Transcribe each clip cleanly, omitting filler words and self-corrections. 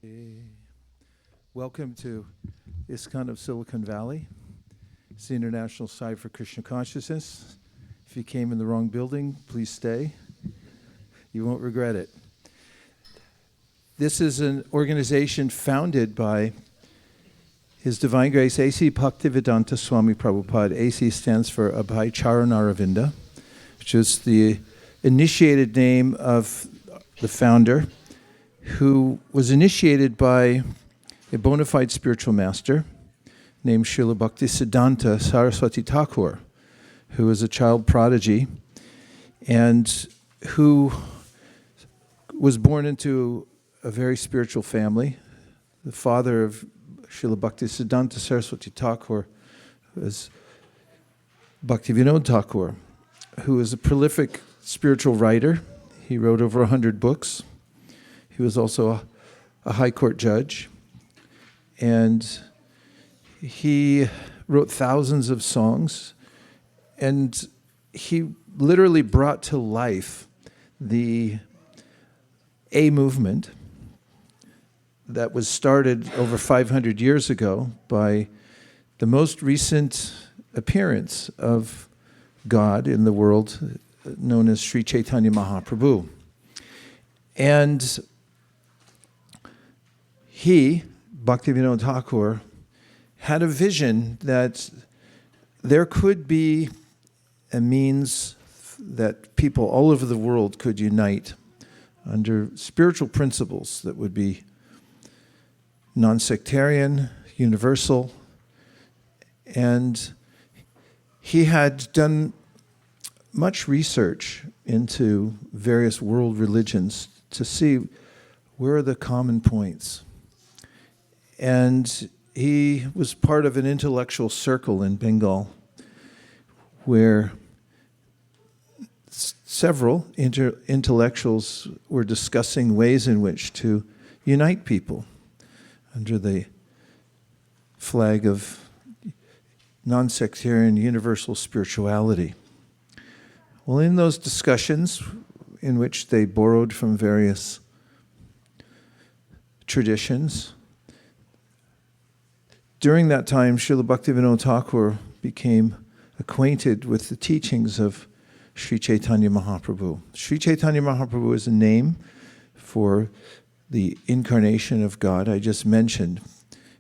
Hey. Welcome to ISKCON of Silicon Valley. It's the international site for Krishna consciousness. If you came in the wrong building, please stay. You won't regret it. This is an organization founded by His Divine Grace A.C. Bhaktivedanta Swami Prabhupada. A.C. stands for Abhay Charanaravinda, which is the initiated name of the founder, who was initiated by a bona fide spiritual master named Srila Bhaktisiddhanta Saraswati Thakur, who was a child prodigy and who was born into a very spiritual family. The father of Srila Bhaktisiddhanta Saraswati Thakur was Bhaktivinoda Thakur, who was a prolific spiritual writer. He wrote over 100 books. He was also a high court judge, and he wrote thousands of songs, and he literally brought to life the A movement that was started over 500 years ago by the most recent appearance of God in the world, known as Sri Chaitanya Mahaprabhu. And he, Bhaktivinoda Thakur, had a vision that there could be a means that people all over the world could unite under spiritual principles that would be non-sectarian, universal. And he had done much research into various world religions to see where are the common points. And he was part of an intellectual circle in Bengal where several intellectuals were discussing ways in which to unite people under the flag of non-sectarian universal spirituality. Well, in those discussions, in which they borrowed from various traditions, during that time, Srila Bhaktivinoda Thakur became acquainted with the teachings of Sri Chaitanya Mahaprabhu. Sri Chaitanya Mahaprabhu is a name for the incarnation of God I just mentioned.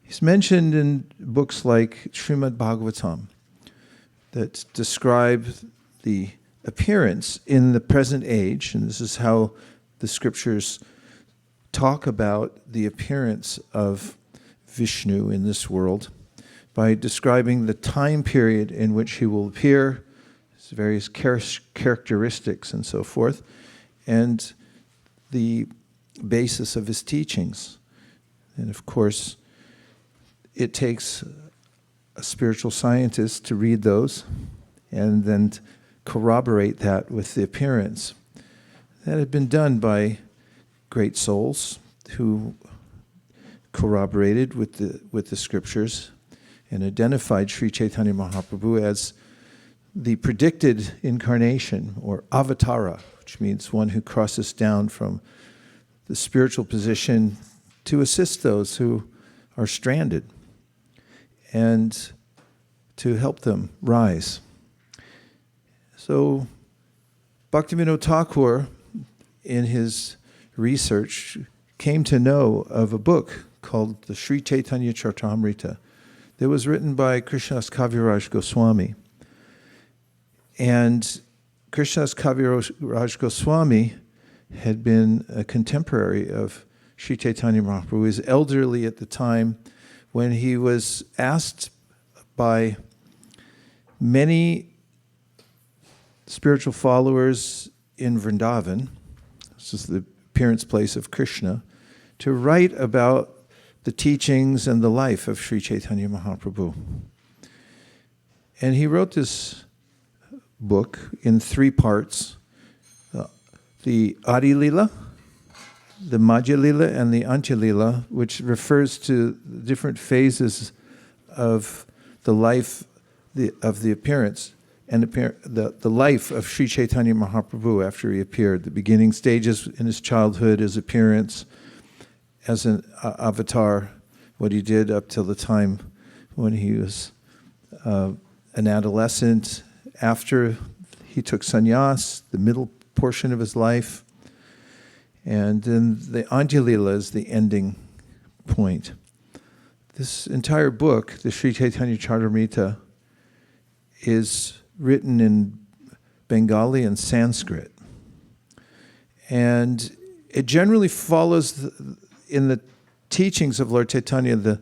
He's mentioned in books like Srimad Bhagavatam that describe the appearance in the present age, and this is how the scriptures talk about the appearance of Vishnu in this world, by describing the time period in which he will appear, his various characteristics and so forth, and the basis of his teachings. And of course, it takes a spiritual scientist to read those and then corroborate that with the appearance. That had been done by great souls who corroborated with the scriptures and identified Sri Chaitanya Mahaprabhu as the predicted incarnation, or avatara, which means one who crosses down from the spiritual position to assist those who are stranded and to help them rise. So Bhaktivinoda Thakur, in his research, came to know of a book called the Sri Chaitanya Charitamrita that was written by Krishnadas Kaviraj Goswami. And Krishnadas Kaviraj Goswami had been a contemporary of Sri Chaitanya Mahaprabhu. He was elderly at the time when he was asked by many spiritual followers in Vrindavan, this is the appearance place of Krishna, to write about the teachings and the life of Sri Chaitanya Mahaprabhu. And he wrote this book in 3 parts, the Adi Lila, the Madhya Lila, and the Antya Lila, which refers to the different phases of the life of the appearance and the life of Sri Chaitanya Mahaprabhu after he appeared, the beginning stages in his childhood, his appearance, as an avatar, what he did up till the time when he was an adolescent, after he took sannyas, the middle portion of his life, and then the Anjalila is the ending point. This entire book, the Sri Chaitanya Charitamrita, is written in Bengali and Sanskrit. And it generally follows in the teachings of Lord Chaitanya, the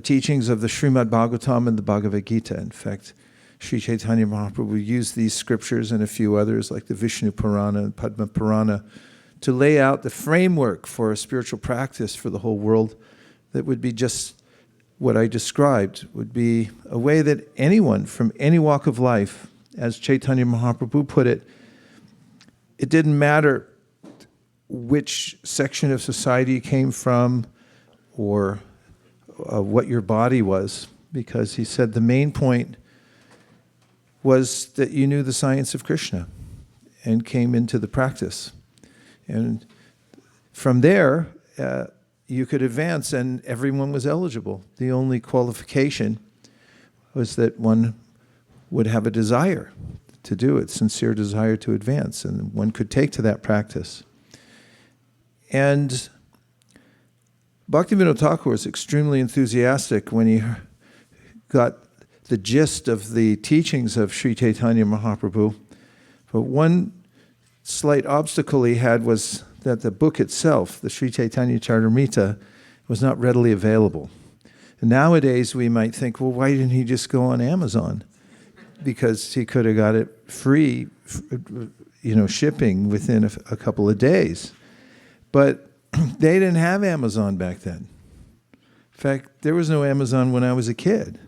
teachings of the Srimad Bhagavatam and the Bhagavad Gita. In fact, Sri Chaitanya Mahaprabhu used these scriptures and a few others like the Vishnu Purana and Padma Purana to lay out the framework for a spiritual practice for the whole world that would be just what I described, would be a way that anyone from any walk of life, as Chaitanya Mahaprabhu put it, it didn't matter which section of society you came from or what your body was, because he said the main point was that you knew the science of Krishna and came into the practice. And from there, you could advance and everyone was eligible. The only qualification was that one would have a desire to do it, sincere desire to advance, and one could take to that practice. And Bhaktivinoda Thakur was extremely enthusiastic when he got the gist of the teachings of Sri Chaitanya Mahaprabhu. But one slight obstacle he had was that the book itself, the Sri Chaitanya Charitamrita, was not readily available. And nowadays we might think, well, why didn't he just go on Amazon? Because he could have got it free, shipping within a couple of days. But they didn't have Amazon back then. In fact, there was no Amazon when I was a kid.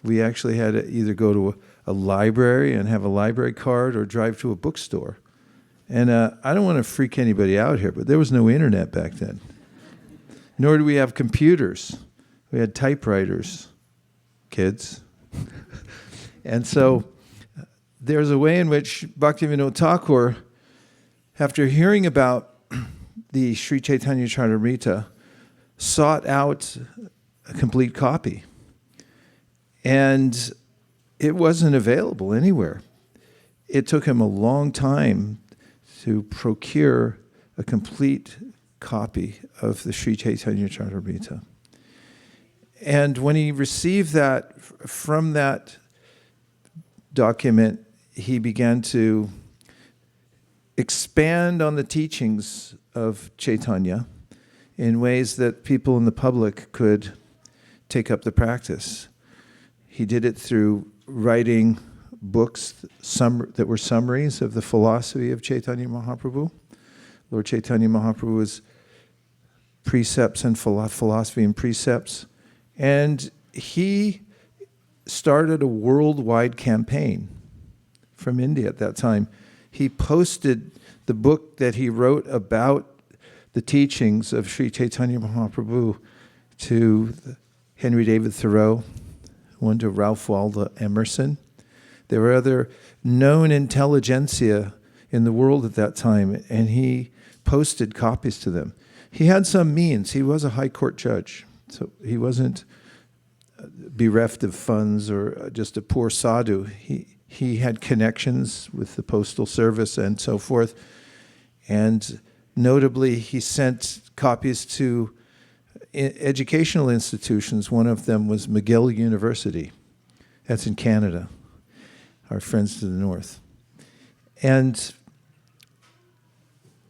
We actually had to either go to a library and have a library card or drive to a bookstore. And I don't want to freak anybody out here, but there was no internet back then. Nor do we have computers. We had typewriters, kids. And so there's a way in which Bhaktivinoda Thakur, after hearing about the Sri Chaitanya Charitamrita, sought out a complete copy. And it wasn't available anywhere. It took him a long time to procure a complete copy of the Sri Chaitanya Charitamrita. And when he received that, from that document, he began to expand on the teachings of Chaitanya in ways that people in the public could take up the practice. He did it through writing books that were summaries of the philosophy of Chaitanya Mahaprabhu. Lord Chaitanya Mahaprabhu's precepts and philosophy and precepts. And he started a worldwide campaign from India at that time. He posted the book that he wrote about the teachings of Sri Chaitanya Mahaprabhu to Henry David Thoreau, one to Ralph Waldo Emerson. There were other known intelligentsia in the world at that time, and he posted copies to them. He had some means. He was a high court judge, so he wasn't bereft of funds or just a poor sadhu. He had connections with the postal service and so forth, and notably he sent copies to educational institutions. One of them was McGill University. That's in Canada, our friends to the north. And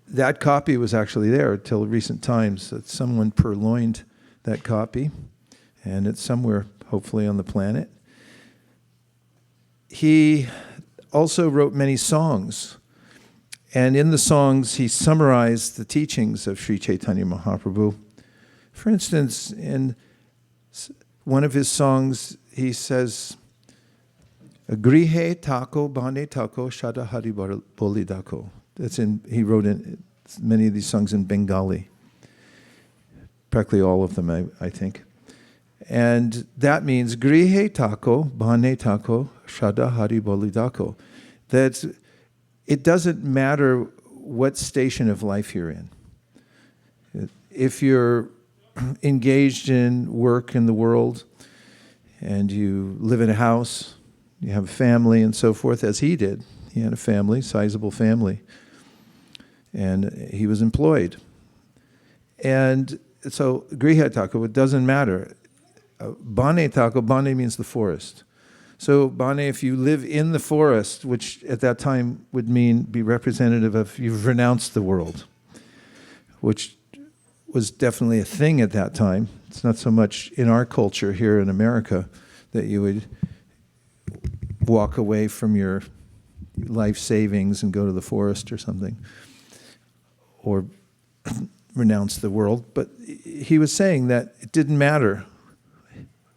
that copy was actually there until recent times. That someone purloined that copy, and it's somewhere, hopefully, on the planet. He also wrote many songs, and in the songs he summarized the teachings of Sri Chaitanya Mahaprabhu. For instance, in one of his songs, he says, Grihe tako bhane tako shada hari boli dako. He wrote in many of these songs in Bengali. Practically all of them, I think. And that means Grihe tako bhane tako shada hari boli dako. That it doesn't matter what station of life you're in. if you're engaged in work in the world and you live in a house, you have a family and so forth, as he did. He had a family, sizable family, and he was employed. And so, griha tako, it doesn't matter. Bane tako, bane means the forest. So, bane, if you live in the forest, which at that time would mean be representative of you've renounced the world, which was definitely a thing at that time. It's not so much in our culture here in America that you would walk away from your life savings and go to the forest or something, or renounce the world. But he was saying that it didn't matter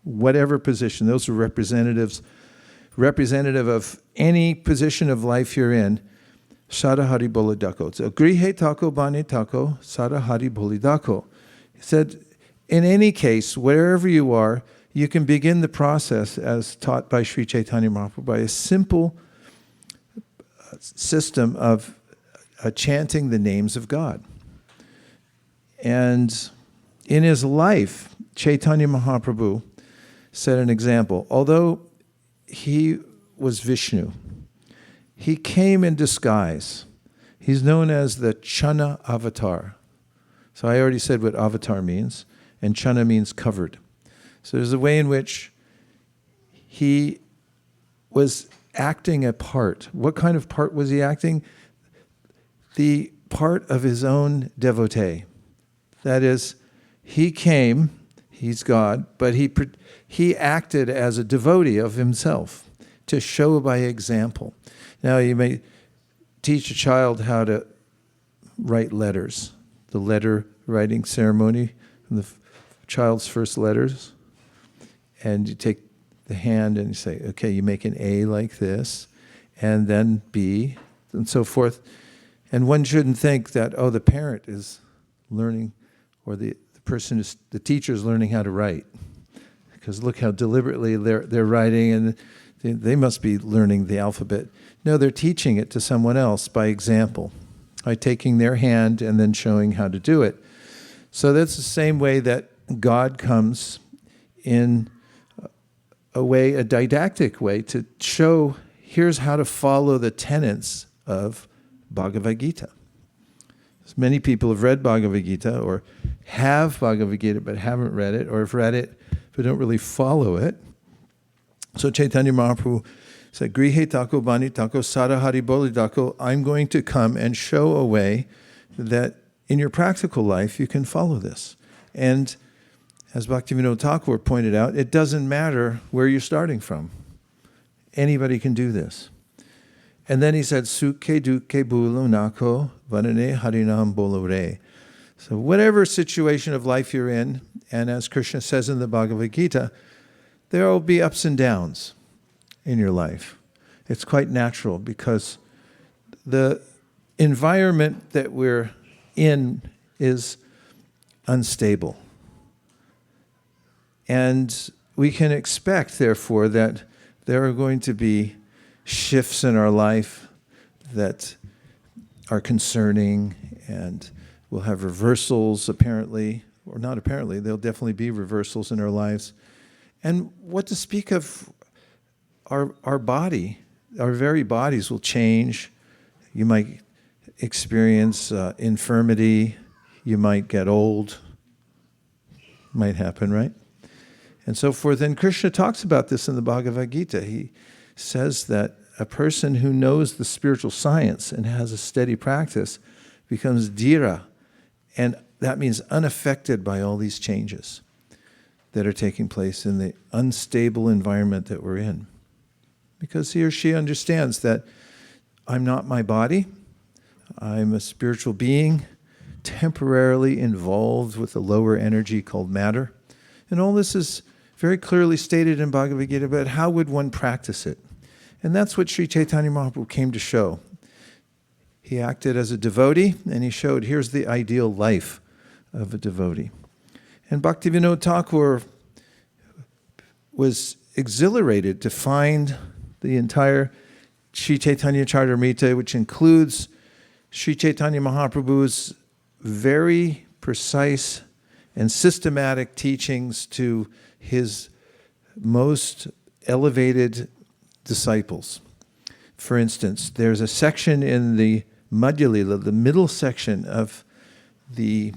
whatever position. Those are representative of any position of life you're in. Sadahari bolidako. So grihe tako bane tako sadahari bolidako. He said, in any case, wherever you are, you can begin the process as taught by Sri Chaitanya Mahaprabhu by a simple system of chanting the names of God. And in his life, Chaitanya Mahaprabhu set an example. Although he was Vishnu, he came in disguise. He's known as the Chana avatar. So I already said what avatar means, and Chana means covered. So there's a way in which he was acting a part. What kind of part was he acting? The part of his own devotee. That is, he came, he's God, but he acted as a devotee of himself to show by example. Now, you may teach a child how to write letters, the letter writing ceremony, the child's first letters, and you take the hand and you say, okay, you make an A like this, and then B, and so forth. And one shouldn't think that, oh, the parent is learning, or the teacher is learning how to write. Because look how deliberately they're writing, and they must be learning the alphabet. No, they're teaching it to someone else by example, by taking their hand and then showing how to do it. So that's the same way that God comes in a didactic way to show, here's how to follow the tenets of Bhagavad Gita. Many people have read Bhagavad Gita or have Bhagavad Gita but haven't read it, or have read it but don't really follow it. So Chaitanya Mahaprabhu said, Grihe tako bani tako sadahari boli tako, I'm going to come and show a way that in your practical life you can follow this. And as Bhaktivinoda Thakur pointed out, it doesn't matter where you're starting from. Anybody can do this. And then he said, Sukhe dukkhe bulu nako vanane harinam bolore. So whatever situation of life you're in, and as Krishna says in the Bhagavad Gita, there will be ups and downs in your life. It's quite natural because the environment that we're in is unstable. And we can expect, therefore, that there are going to be shifts in our life that are concerning, and we'll have reversals, apparently, or not apparently, there'll definitely be reversals in our lives. And what to speak of our body, our very bodies will change. You might experience infirmity, you might get old, might happen, right? And so forth. And Krishna talks about this in the Bhagavad Gita. He says that a person who knows the spiritual science and has a steady practice becomes dhira, and that means unaffected by all these changes that are taking place in the unstable environment that we're in. Because he or she understands that I'm not my body, I'm a spiritual being temporarily involved with a lower energy called matter. And all this is very clearly stated in Bhagavad Gita, but how would one practice it? And that's what Sri Chaitanya Mahaprabhu came to show. He acted as a devotee, and he showed here's the ideal life of a devotee. And Bhaktivinoda Thakur was exhilarated to find the entire Sri Chaitanya Charitamrita, which includes Sri Chaitanya Mahaprabhu's very precise, and systematic teachings to his most elevated disciples. For instance, there's a section in the Madhya Lila, the middle section of the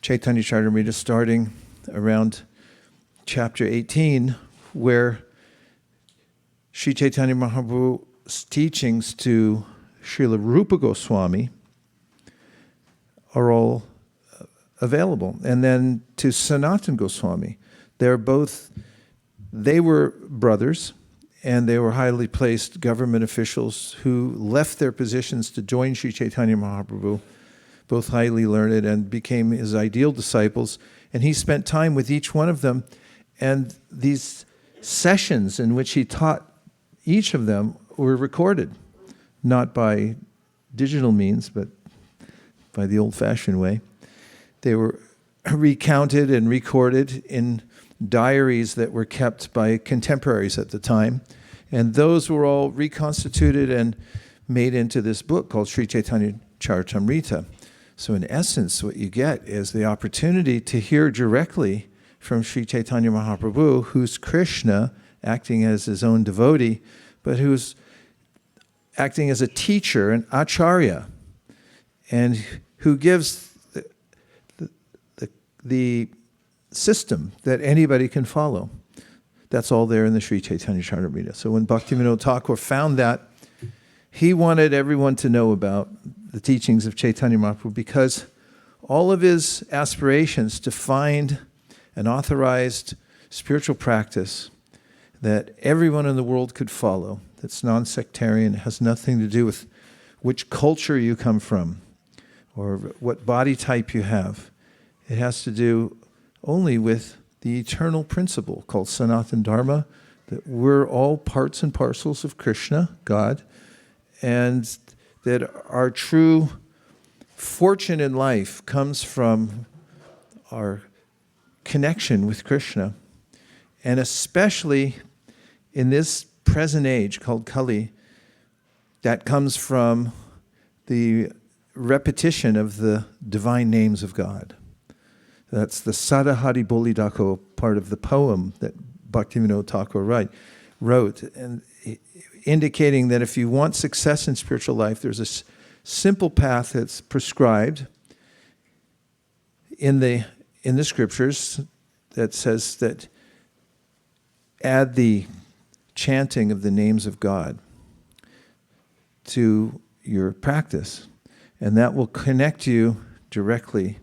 Chaitanya Charitamrita, starting around chapter 18, where Sri Chaitanya Mahaprabhu's teachings to Srila Rupa Goswami are all available. And then to Sanatana Goswami. They were brothers, and they were highly placed government officials who left their positions to join Sri Chaitanya Mahaprabhu, both highly learned, and became his ideal disciples. And he spent time with each one of them. And these sessions in which he taught each of them were recorded, not by digital means, but by the old-fashioned way. They were recounted and recorded in diaries that were kept by contemporaries at the time. And those were all reconstituted and made into this book called Sri Chaitanya Charitamrita. So in essence, what you get is the opportunity to hear directly from Sri Chaitanya Mahaprabhu, who's Krishna, acting as his own devotee, but who's acting as a teacher, an acharya, and who gives the system that anybody can follow. That's all there in the Sri Chaitanya Charitamrita. So when Bhaktivinoda Thakur found that, he wanted everyone to know about the teachings of Chaitanya Mahaprabhu, because all of his aspirations to find an authorized spiritual practice that everyone in the world could follow, that's non-sectarian, has nothing to do with which culture you come from or what body type you have. It has to do only with the eternal principle called Sanatana Dharma, that we're all parts and parcels of Krishna, God, and that our true fortune in life comes from our connection with Krishna. And especially in this present age called Kali, that comes from the repetition of the divine names of God. That's the Sadahari Bolidako part of the poem that Bhaktivinoda Thakur wrote, and indicating that if you want success in spiritual life, there's a simple path that's prescribed in the scriptures that says that add the chanting of the names of God to your practice, and that will connect you directly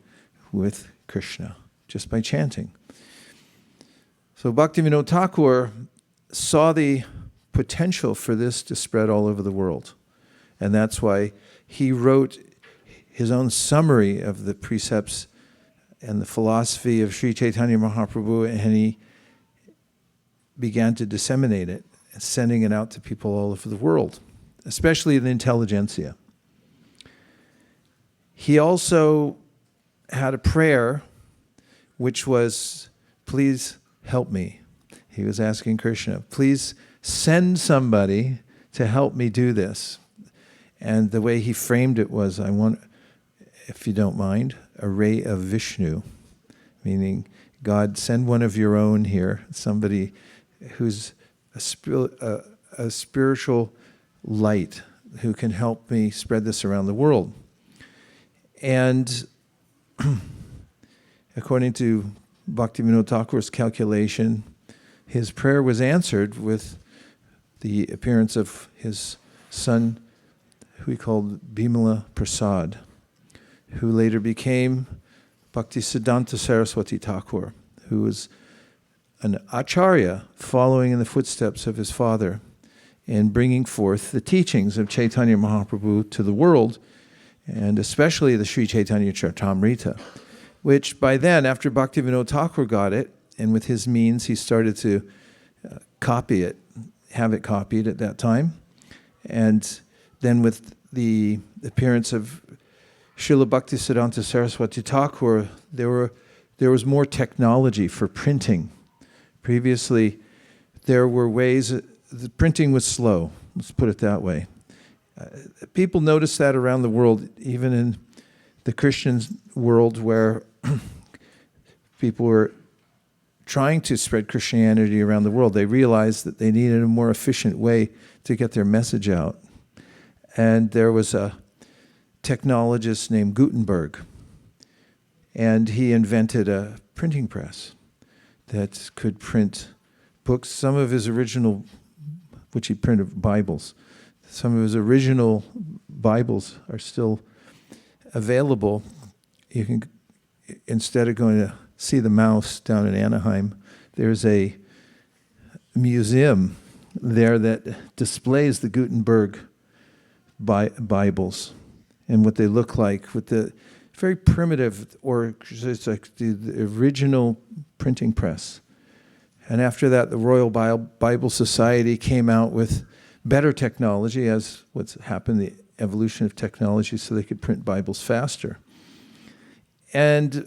with Krishna just by chanting. So Bhaktivinoda Thakur saw the potential for this to spread all over the world, and that's why he wrote his own summary of the precepts and the philosophy of Sri Chaitanya Mahaprabhu, and he began to disseminate it, sending it out to people all over the world, especially the intelligentsia. He also had a prayer which was, please help me. He was asking Krishna, please send somebody to help me do this. And the way he framed it was, I want, if you don't mind, a ray of Vishnu, meaning, God, send one of your own here, somebody who's a spiritual light who can help me spread this around the world. And according to Bhaktivinoda Thakur's calculation, his prayer was answered with the appearance of his son, who he called Bimala Prasad, who later became Bhaktisiddhanta Saraswati Thakur, who was an acharya following in the footsteps of his father in bringing forth the teachings of Chaitanya Mahaprabhu to the world, and especially the Sri Chaitanya Charitamrita, which by then, after Bhaktivinoda Thakur got it, and with his means he started to copy it, have it copied at that time, and then with the appearance of Srila Bhaktisiddhanta Saraswati Thakur, there was more technology for printing. Previously, there were ways, the printing was slow, let's put it that way. People noticed that around the world, even in the Christian world, where people were trying to spread Christianity around the world. They realized that they needed a more efficient way to get their message out. And there was a technologist named Gutenberg, and he invented a printing press that could print books. Some of his original, which he printed Bibles, some of his original Bibles are still available. You can, instead of going to see the mouse down in Anaheim, there's a museum there that displays the Gutenberg Bibles and what they look like with the very primitive, or it's like the original printing press. And after that, the Royal Bible Society came out with better technology, as what's happened, the evolution of technology, so they could print Bibles faster. And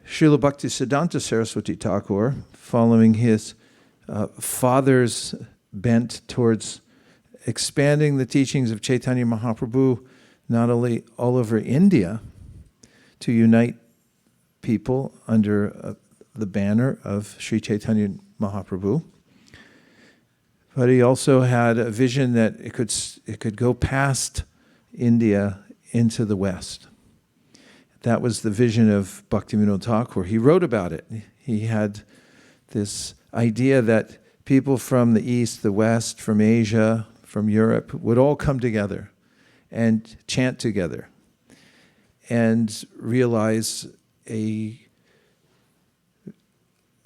Srila Bhaktisiddhanta Saraswati Thakur, following his father's bent towards expanding the teachings of Chaitanya Mahaprabhu, not only all over India, to unite people under the banner of Sri Chaitanya Mahaprabhu, but he also had a vision that it could go past India into the West. That was the vision of Bhaktivinoda Thakur. He wrote about it. He had this idea that people from the East, the West, from Asia, from Europe would all come together and chant together and realize a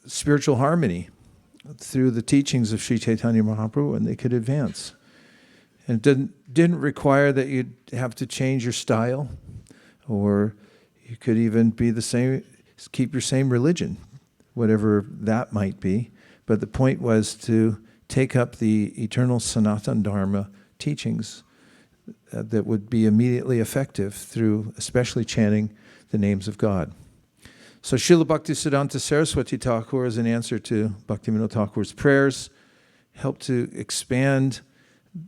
spiritual harmony through the teachings of Sri Chaitanya Mahaprabhu, and they could advance. And it didn't require that you'd have to change your style, or you could even be the same, keep your same religion, whatever that might be. But the point was to take up the eternal Sanatana Dharma teachings that would be immediately effective through especially chanting the names of God. So Srila Bhaktisiddhanta Saraswati Thakur, as an answer to Bhaktivinoda Thakur's prayers, helped to expand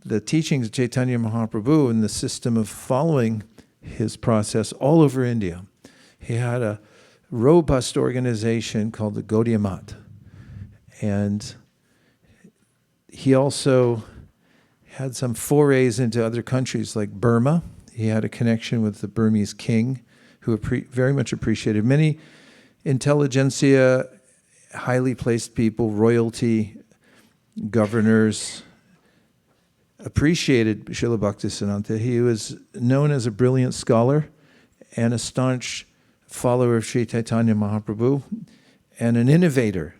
the teachings of Chaitanya Mahaprabhu and the system of following his process all over India. He had a robust organization called the Gaudiya Math. And he also had some forays into other countries like Burma. He had a connection with the Burmese king, who very much appreciated. Many intelligentsia, highly placed people, royalty, governors, appreciated Srila Bhaktisiddhanta. He was known as a brilliant scholar and a staunch follower of Sri Chaitanya Mahaprabhu, and an innovator,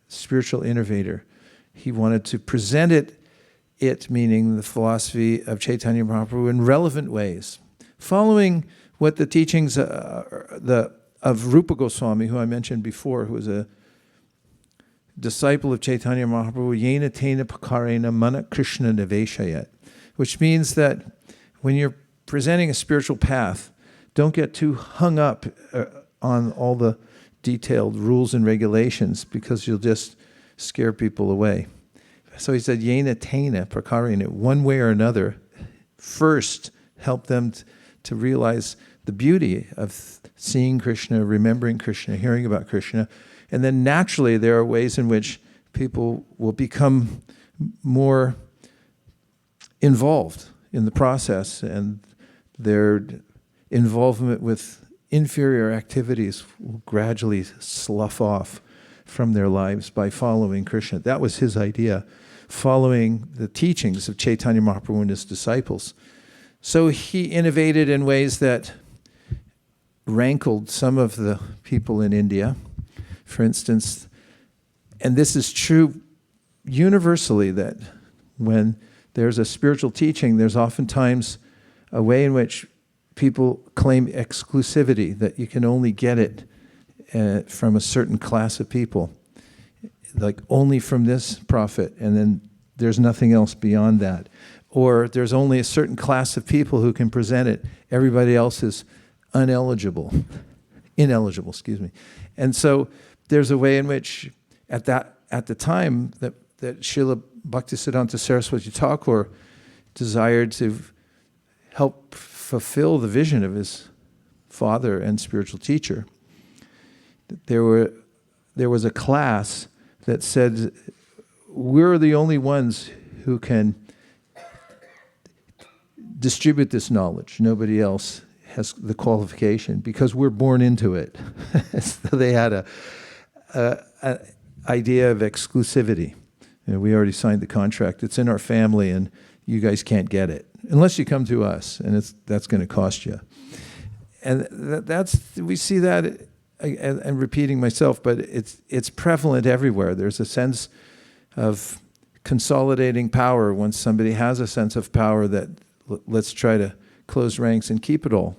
spiritual innovator. He wanted to present it meaning the philosophy of Chaitanya Mahaprabhu, in relevant ways, following what the teachings of Rupa Goswami, who I mentioned before, who was a disciple of Chaitanya Mahaprabhu, yena tena pakarena mana Krishna niveshayat, which means that when you're presenting a spiritual path, don't get too hung up on all the detailed rules and regulations, because you'll just scare people away. So he said, yena tena pakarena, one way or another, first help them to realize the beauty of seeing Krishna, remembering Krishna, hearing about Krishna. And then naturally there are ways in which people will become more involved in the process, and their involvement with inferior activities will gradually slough off from their lives by following Krishna. That was his idea, following the teachings of Chaitanya Mahaprabhu and his disciples. So he innovated in ways that rankled some of the people in India. For instance, and this is true universally, that when there's a spiritual teaching, there's oftentimes a way in which people claim exclusivity, that you can only get it from a certain class of people, like only from this prophet, and then there's nothing else beyond that. Or there's only a certain class of people who can present it. Everybody else is ineligible, And so there's a way in which at the time that Srila Bhaktisiddhanta Saraswati Thakur desired to help fulfill the vision of his father and spiritual teacher, there was a class that said, we're the only ones who can distribute this knowledge. Nobody else has the qualification because we're born into it. So they had an idea of exclusivity. We already signed the contract. It's in our family, and you guys can't get it unless you come to us, and that's going to cost you. And we see that, and repeating myself, but it's prevalent everywhere. There's a sense of consolidating power. Once somebody has a sense of power, that let's try to close ranks and keep it all,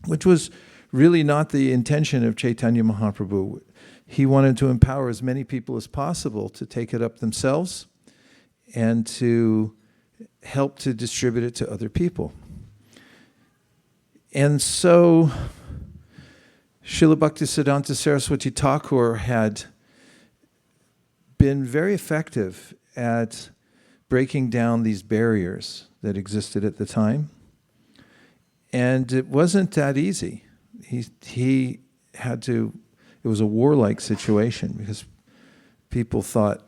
which was really not the intention of Chaitanya Mahaprabhu. He wanted to empower as many people as possible to take it up themselves and to help to distribute it to other people. And so Srila Bhaktisiddhanta Saraswati Thakur had been very effective at breaking down these barriers that existed at the time. And it wasn't that easy. He had to, it was a warlike situation because people thought,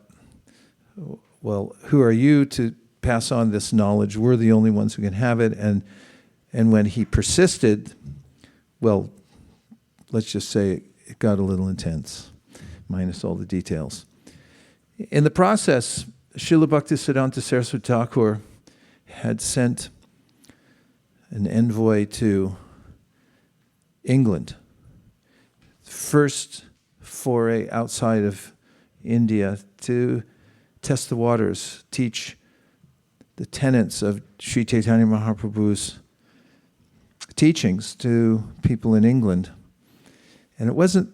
well, who are you to pass on this knowledge? We're the only ones who can have it. And when he persisted, well, let's just say it got a little intense, minus all the details. In the process, Srila Bhaktisiddhanta Saraswati Thakur had sent an envoy to England. First foray outside of India to test the waters, teach the tenets of Sri Chaitanya Mahaprabhu's teachings to people in England. And it wasn't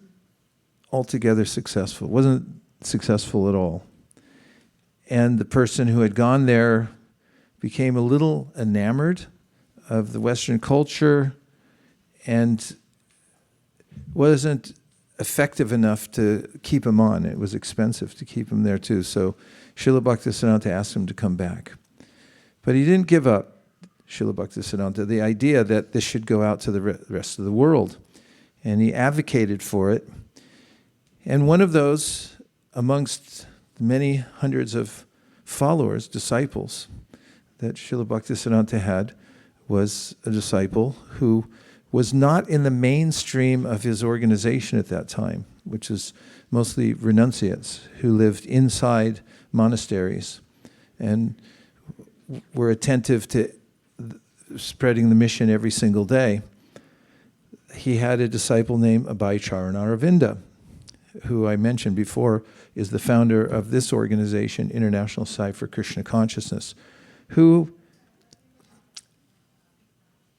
altogether successful. It wasn't successful at all. And the person who had gone there became a little enamored of the Western culture and wasn't effective enough to keep him on. It was expensive to keep him there too. So Srila Bhaktisiddhanta asked him to come back. But he didn't give up, Srila Bhaktisiddhanta, the idea that this should go out to the rest of the world. And he advocated for it. And one of those, amongst many hundreds of followers, disciples, that Srila Bhaktisiddhanta had, was a disciple who was not in the mainstream of his organization at that time, which is mostly renunciates who lived inside monasteries and were attentive to spreading the mission every single day. He had a disciple named Abhay Charanaravinda, who I mentioned before is the founder of this organization, International Society for Krishna Consciousness, who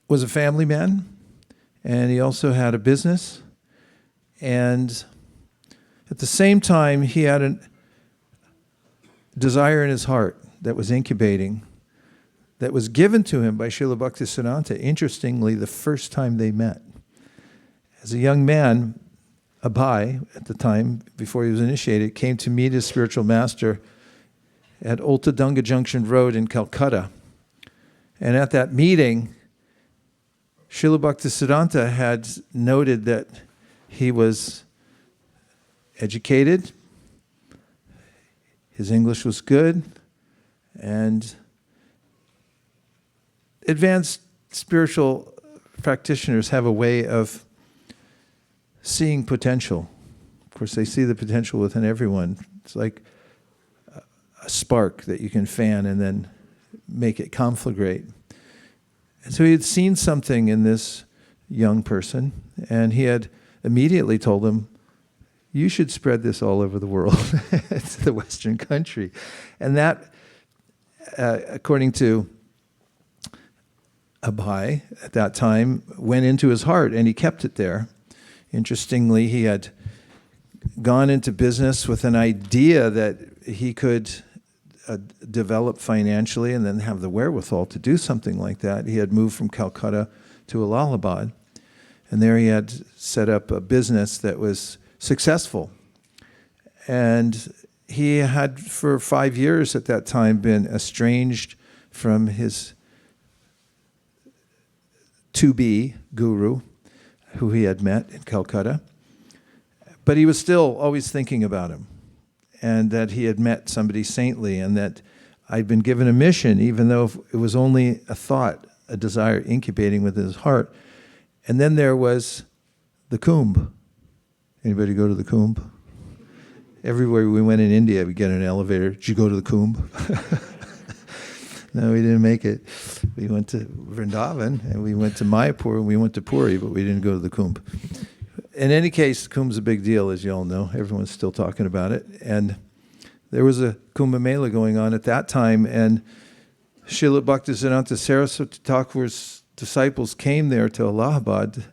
was a family man, and he also had a business. And at the same time, he had a desire in his heart that was incubating, that was given to him by Srila Bhaktisiddhanta, interestingly, the first time they met. As a young man, Abhay, at the time, before he was initiated, came to meet his spiritual master at Ultadunga Junction Road in Calcutta. And at that meeting, Srila Bhaktisiddhanta had noted that he was educated, his English was good, and advanced spiritual practitioners have a way of seeing potential. Of course, they see the potential within everyone. It's like a spark that you can fan and then make it conflagrate. And so he had seen something in this young person, and he had immediately told him, you should spread this all over the world, to the Western country. And that, according to Abhay at that time, went into his heart, and he kept it there. Interestingly, he had gone into business with an idea that he could develop financially and then have the wherewithal to do something like that. He had moved from Calcutta to Allahabad, and there he had set up a business that was successful. And he had, for 5 years at that time, been estranged from his to-be guru, who he had met in Calcutta. But he was still always thinking about him, and that he had met somebody saintly, and that I'd been given a mission, even though it was only a thought, a desire incubating within his heart. And then there was the Kumbh. Anybody go to the Kumbh? Everywhere we went in India, we get in an elevator. Did you go to the Kumbh? No, we didn't make it. We went to Vrindavan, and we went to Mayapur, and we went to Puri, but we didn't go to the Kumbh. In any case, Kumbh's a big deal, as you all know. Everyone's still talking about it. And there was a Kumbh Mela going on at that time, and Srila Bhaktisiddhanta Saraswati Thakur's disciples came there to Allahabad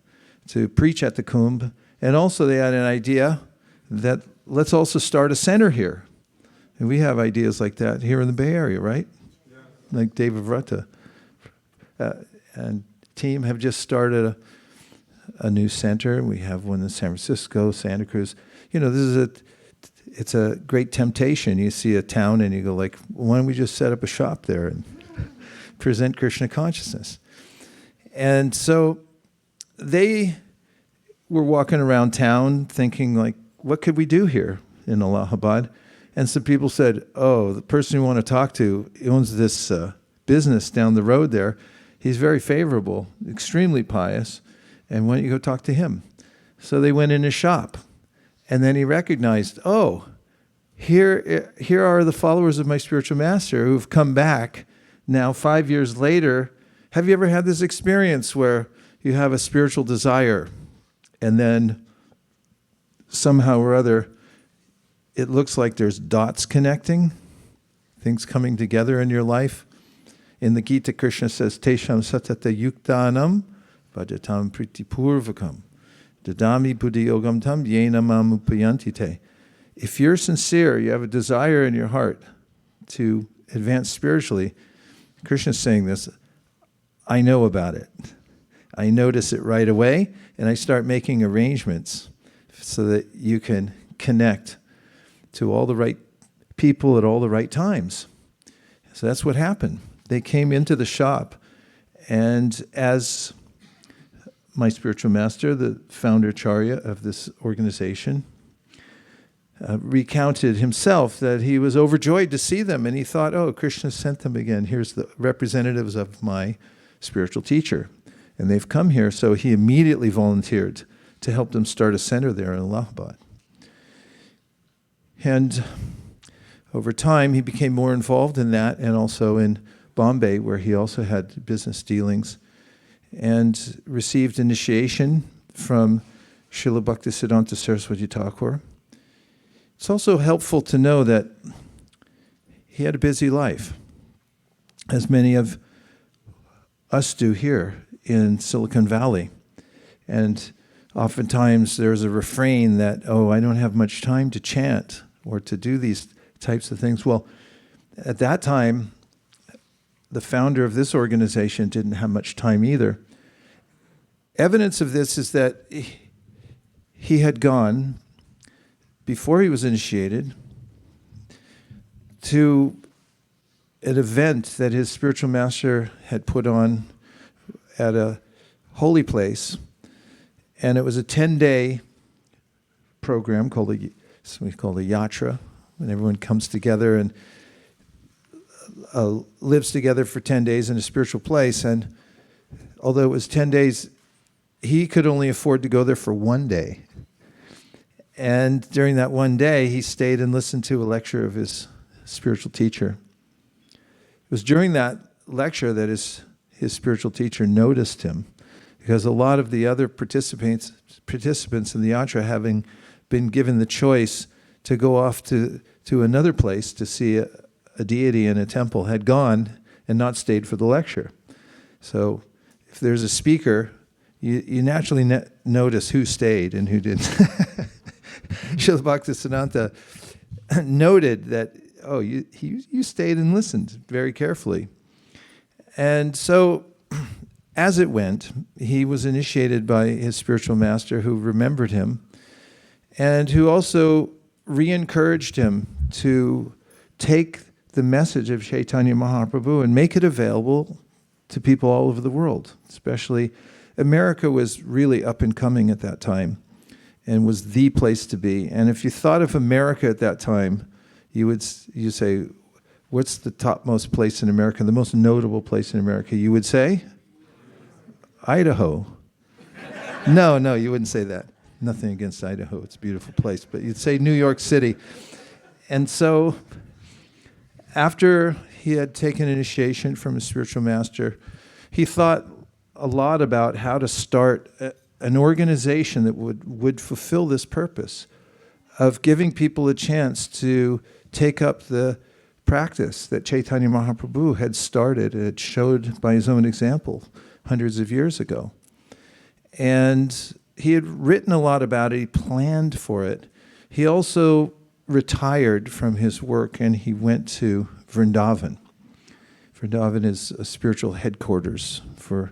to preach at the Kumbh. And also they had an idea that let's also start a center here. And we have ideas like that here in the Bay Area, right? Yeah. Like Devavrata. And team have just started a new center. We have one in San Francisco, Santa Cruz. It's a great temptation. You see a town and you go like, why don't we just set up a shop there and present Krishna consciousness? And so they were walking around town thinking like, what could we do here in Allahabad? And some people said, oh, the person you want to talk to owns this business down the road there. He's very favorable, extremely pious, and why don't you go talk to him? So they went in his shop, and then he recognized, oh, here are the followers of my spiritual master who've come back now 5 years later. Have you ever had this experience where you have a spiritual desire, and then somehow or other, it looks like there's dots connecting, things coming together in your life? In the Gita, Krishna says, Tesham satata yuktanam vajatam pritipurvakam dadami buddhi yogam tam yena mam upayanti te. If you're sincere, you have a desire in your heart to advance spiritually, Krishna's saying this, I know about it. I notice it right away, and I start making arrangements so that you can connect to all the right people at all the right times. So that's what happened. They came into the shop, and as my spiritual master, the founder Acharya of this organization, recounted himself that he was overjoyed to see them, and he thought, oh, Krishna sent them again. Here's the representatives of my spiritual teacher, and they've come here. So he immediately volunteered to help them start a center there in Allahabad. And over time, he became more involved in that, and also in Bombay, where he also had business dealings, and received initiation from Srila Bhaktisiddhanta Saraswati Thakur. It's also helpful to know that he had a busy life, as many of us do here in Silicon Valley. And oftentimes there's a refrain that, oh, I don't have much time to chant or to do these types of things. Well, at that time, the founder of this organization didn't have much time either. Evidence of this is that he had gone, before he was initiated, to an event that his spiritual master had put on at a holy place. And it was a 10-day program called we call the yatra, when everyone comes together and lives together for 10 days in a spiritual place. And although it was 10 days, he could only afford to go there for 1 day. And during that 1 day, he stayed and listened to a lecture of his spiritual teacher. It was during that lecture that his spiritual teacher noticed him, because a lot of the other participants in the yatra, having been given the choice to go off to another place to see a deity in a temple, had gone and not stayed for the lecture. So if there's a speaker, you naturally notice who stayed and who didn't. Srila Bhaktisiddhanta noted that, oh, you stayed and listened very carefully. And so as it went, he was initiated by his spiritual master, who remembered him and who also re-encouraged him to take the message of Chaitanya Mahaprabhu and make it available to people all over the world, especially America was really up and coming at that time and was the place to be. And if you thought of America at that time, you say, what's the topmost place in America, the most notable place in America? You would say? Idaho. No, you wouldn't say that. Nothing against Idaho. It's a beautiful place. But you'd say New York City. And so after he had taken initiation from his spiritual master, he thought a lot about how to start an organization that would fulfill this purpose of giving people a chance to take up the practice that Chaitanya Mahaprabhu had started, had showed by his own example hundreds of years ago. And he had written a lot about it, he planned for it. He also retired from his work and he went to Vrindavan. Vrindavan is a spiritual headquarters for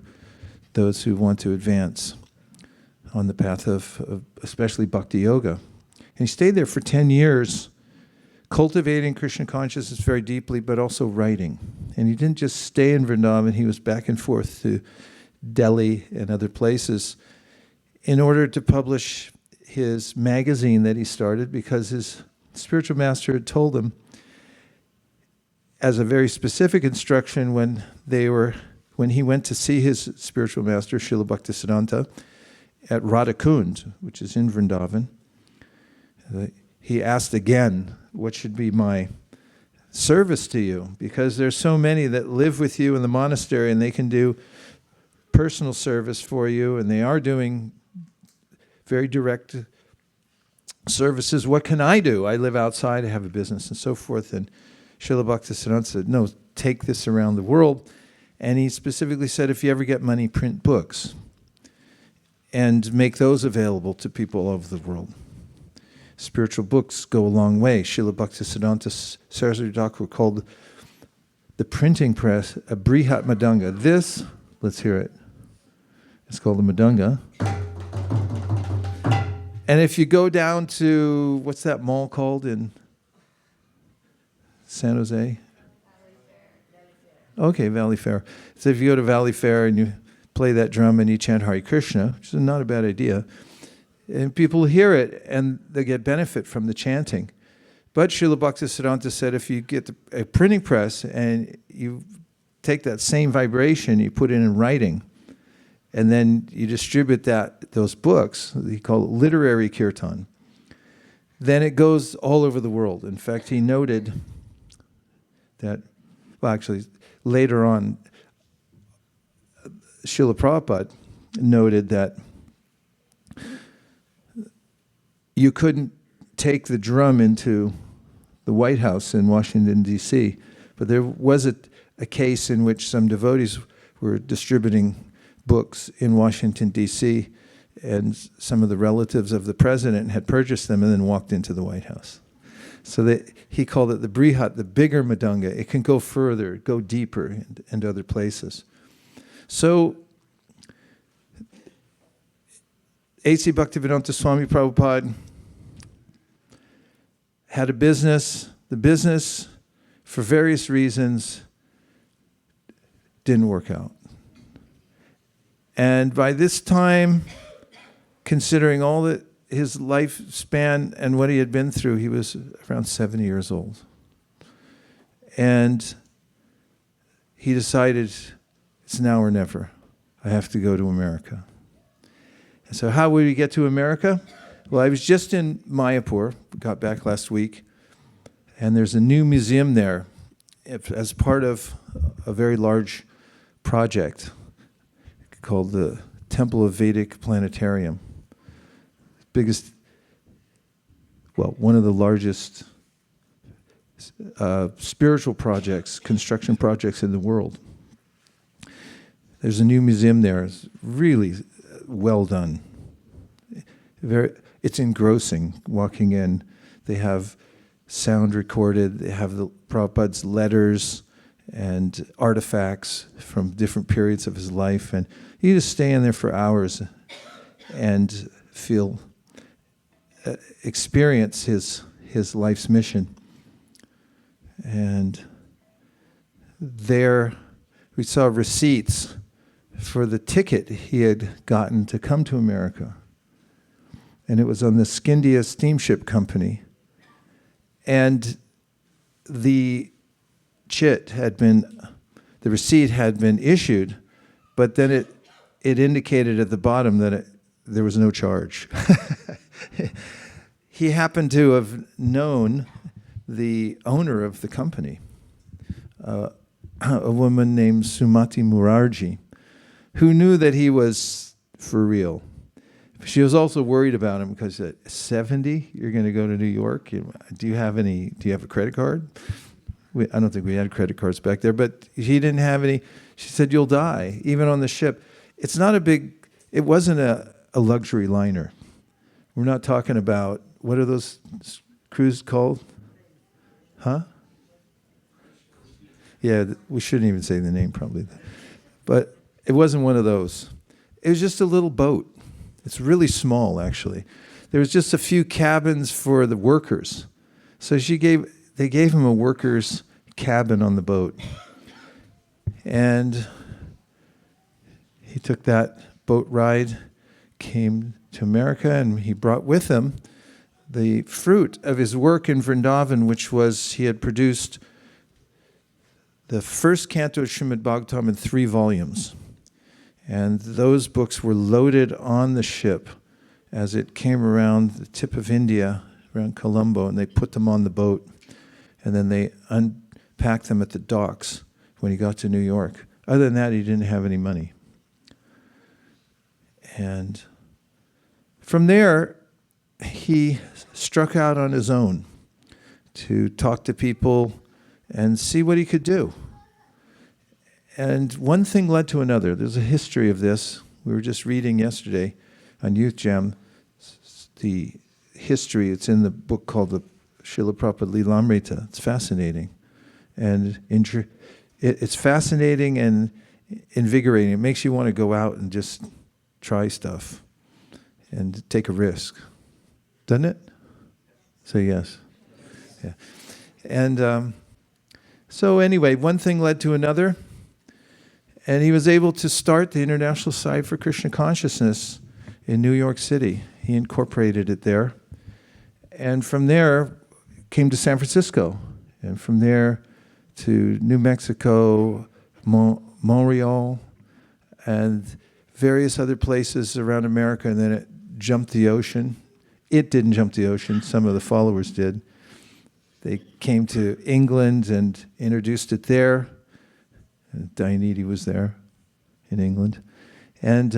those who want to advance on the path of especially bhakti yoga. And he stayed there for 10 years, cultivating Krishna consciousness very deeply, but also writing. And he didn't just stay in Vrindavan, he was back and forth to Delhi and other places in order to publish his magazine that he started, because his spiritual master had told him, as a very specific instruction when he went to see his spiritual master, Srila Bhaktisiddhanta, at Radhakund, which is in Vrindavan, he asked again, what should be my service to you? Because there's so many that live with you in the monastery and they can do personal service for you, and they are doing very direct services. What can I do? I live outside, I have a business, and so forth. And Srila Bhaktisiddhanta said, no, take this around the world. And he specifically said, if you ever get money, print books and make those available to people all over the world. Spiritual books go a long way. Srila Bhaktisiddhanta Saraswati Thakur called the printing press a Brihat Madanga. This, let's hear it. It's called a Madanga. And if you go down to, what's that mall called in San Jose? Okay, Valley Fair. So if you go to Valley Fair and you play that drum and you chant Hare Krishna, which is not a bad idea, and people hear it and they get benefit from the chanting. But Srila Bhaktisiddhanta said if you get a printing press and you take that same vibration, you put it in writing, and then you distribute those books, he called it literary kirtan, then it goes all over the world. In fact, he noted that, well, actually, later on, Srila Prabhupada noted that you couldn't take the drum into the White House in Washington, D.C., but there was a case in which some devotees were distributing books in Washington, D.C., and some of the relatives of the president had purchased them and then walked into the White House. So he called it the Brihat, the bigger Madanga. It can go further, go deeper into other places. So A.C. Bhaktivedanta Swami Prabhupada had a business. The business, for various reasons, didn't work out. And by this time, considering all that his lifespan and what he had been through, he was around 70 years old. And he decided, it's now or never. I have to go to America. And so how would he get to America? Well, I was just in Mayapur, got back last week, and there's a new museum there as part of a very large project called the Temple of Vedic Planetarium. Biggest, well, one of the largest spiritual projects, construction projects in the world. There's a new museum there. It's really well done. It's engrossing walking in. They have sound recorded. They have the Prabhupada's letters and artifacts from different periods of his life. And you just stay in there for hours and experience his life's mission. And there we saw receipts for the ticket he had gotten to come to America. And it was on the Scindia Steamship Company. And the receipt had been issued, but then it indicated at the bottom that there was no charge. He happened to have known the owner of the company, a woman named Sumati Murarji, who knew that he was for real. She was also worried about him because at 70, you're going to go to New York. Do you have a credit card? I don't think we had credit cards back there, but he didn't have any. She said, you'll die, even on the ship. It wasn't a luxury liner. We're not talking about, what are those cruises called? Huh? Yeah, we shouldn't even say the name probably. But it wasn't one of those. It was just a little boat. It's really small, actually. There was just a few cabins for the workers. So they gave him a worker's cabin on the boat. And he took that boat ride, came to America, and he brought with him the fruit of his work in Vrindavan, which was he had produced the first canto of Srimad Bhagavatam in 3 volumes. And those books were loaded on the ship as it came around the tip of India, around Colombo, and they put them on the boat. And then they unpacked them at the docks when he got to New York. Other than that, he didn't have any money. And from there, he struck out on his own to talk to people and see what he could do. And one thing led to another. There's a history of this. We were just reading yesterday on Youth Jam the history. It's in the book called the Srila Prabhupada Lilamrita. It's fascinating. And it's fascinating and invigorating. It makes you want to go out and just try stuff and take a risk. Doesn't it? Say yes. Yeah. And so anyway, one thing led to another. And he was able to start the International Society for Krishna Consciousness in New York City. He incorporated it there. And from there, came to San Francisco. And from there to New Mexico, Montreal, and various other places around America. And then it jumped the ocean. It didn't jump the ocean. Some of the followers did. They came to England and introduced it there. Dionete was there in England. And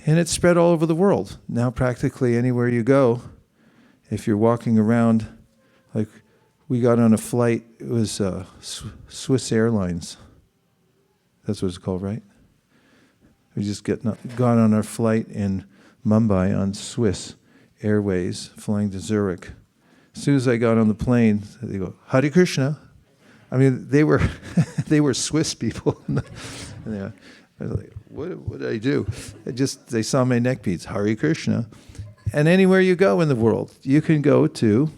it spread all over the world. Now practically anywhere you go, if you're walking around, like we got on a flight, it was Swiss Airlines. That's what it's called, right? We just got on our flight in Mumbai on Swiss Airways, flying to Zurich. As soon as I got on the plane, they go, Hare Krishna. I mean, they were Swiss people. And I was like, what did I do? They saw my neck beads, Hare Krishna. And anywhere you go in the world, you can go to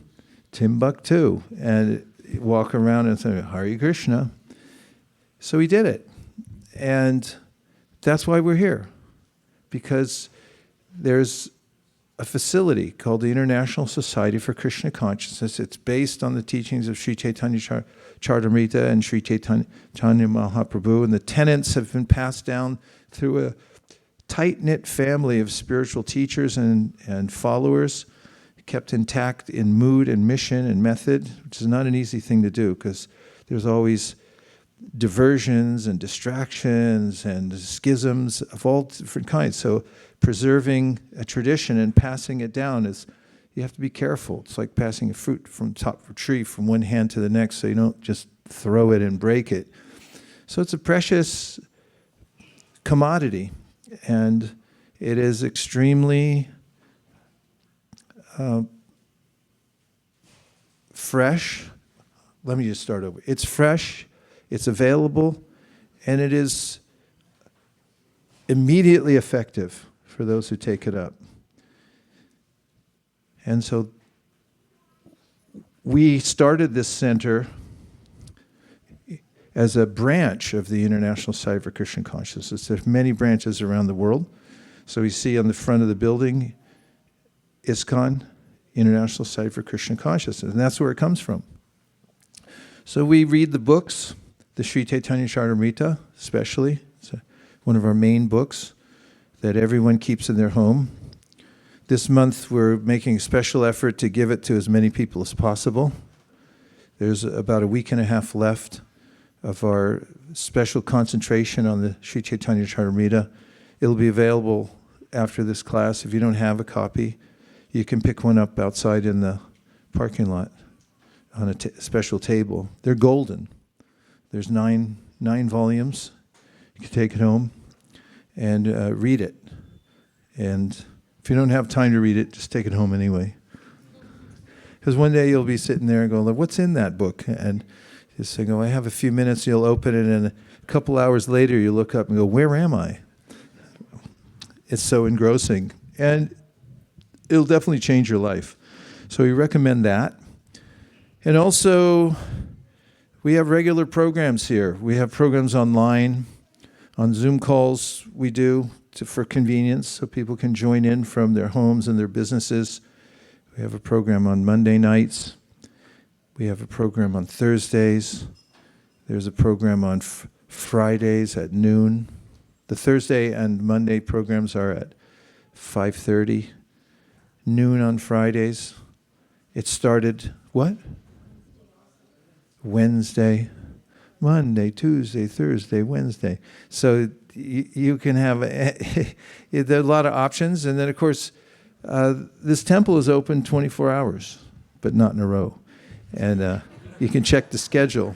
Timbuktu and walk around and say, Hare Krishna. So he did it. And that's why we're here. Because there's a facility called the International Society for Krishna Consciousness. It's based on the teachings of Sri Chaitanya Charitamrita and Sri Chaitanya Mahaprabhu, and the tenets have been passed down through a tight-knit family of spiritual teachers and followers, kept intact in mood and mission and method, which is not an easy thing to do because there's always diversions and distractions and schisms of all different kinds. So preserving a tradition and passing it down you have to be careful. It's like passing a fruit from top of a tree from one hand to the next so you don't just throw it and break it. So it's a precious commodity, and it is extremely fresh. Let me just start over. It's fresh, it's available, and it is immediately effective for those who take it up. And so we started this center as a branch of the International Society for Krishna Consciousness. There's many branches around the world. So we see on the front of the building, ISKCON, International Society for Krishna Consciousness, and that's where it comes from. So we read the books, the Sri Chaitanya Charitamrita especially. It's one of our main books that everyone keeps in their home. This month we're making a special effort to give it to as many people as possible. There's about a week and a half left of our special concentration on the Sri Chaitanya Charitamrita. It'll be available after this class. If you don't have a copy, you can pick one up outside in the parking lot on a special table. They're golden. There's nine volumes. You can take it home and read it. And if you don't have time to read it, just take it home anyway. Because one day you'll be sitting there and going, what's in that book? And you say, I have a few minutes, you'll open it, and a couple hours later you look up and go, where am I? It's so engrossing. And it'll definitely change your life. So we recommend that. And also, we have regular programs here. We have programs online, on Zoom calls we do for convenience, so people can join in from their homes and their businesses. We have a program on Monday nights. We have a program on Thursdays. There's a program on Fridays at noon. The Thursday and Monday programs are at 5:30. Noon on Fridays. It started, what? Wednesday, Monday, Tuesday, Thursday, Wednesday. So you can have, there are a lot of options. And then, of course, this temple is open 24 hours, but not in a row. And you can check the schedule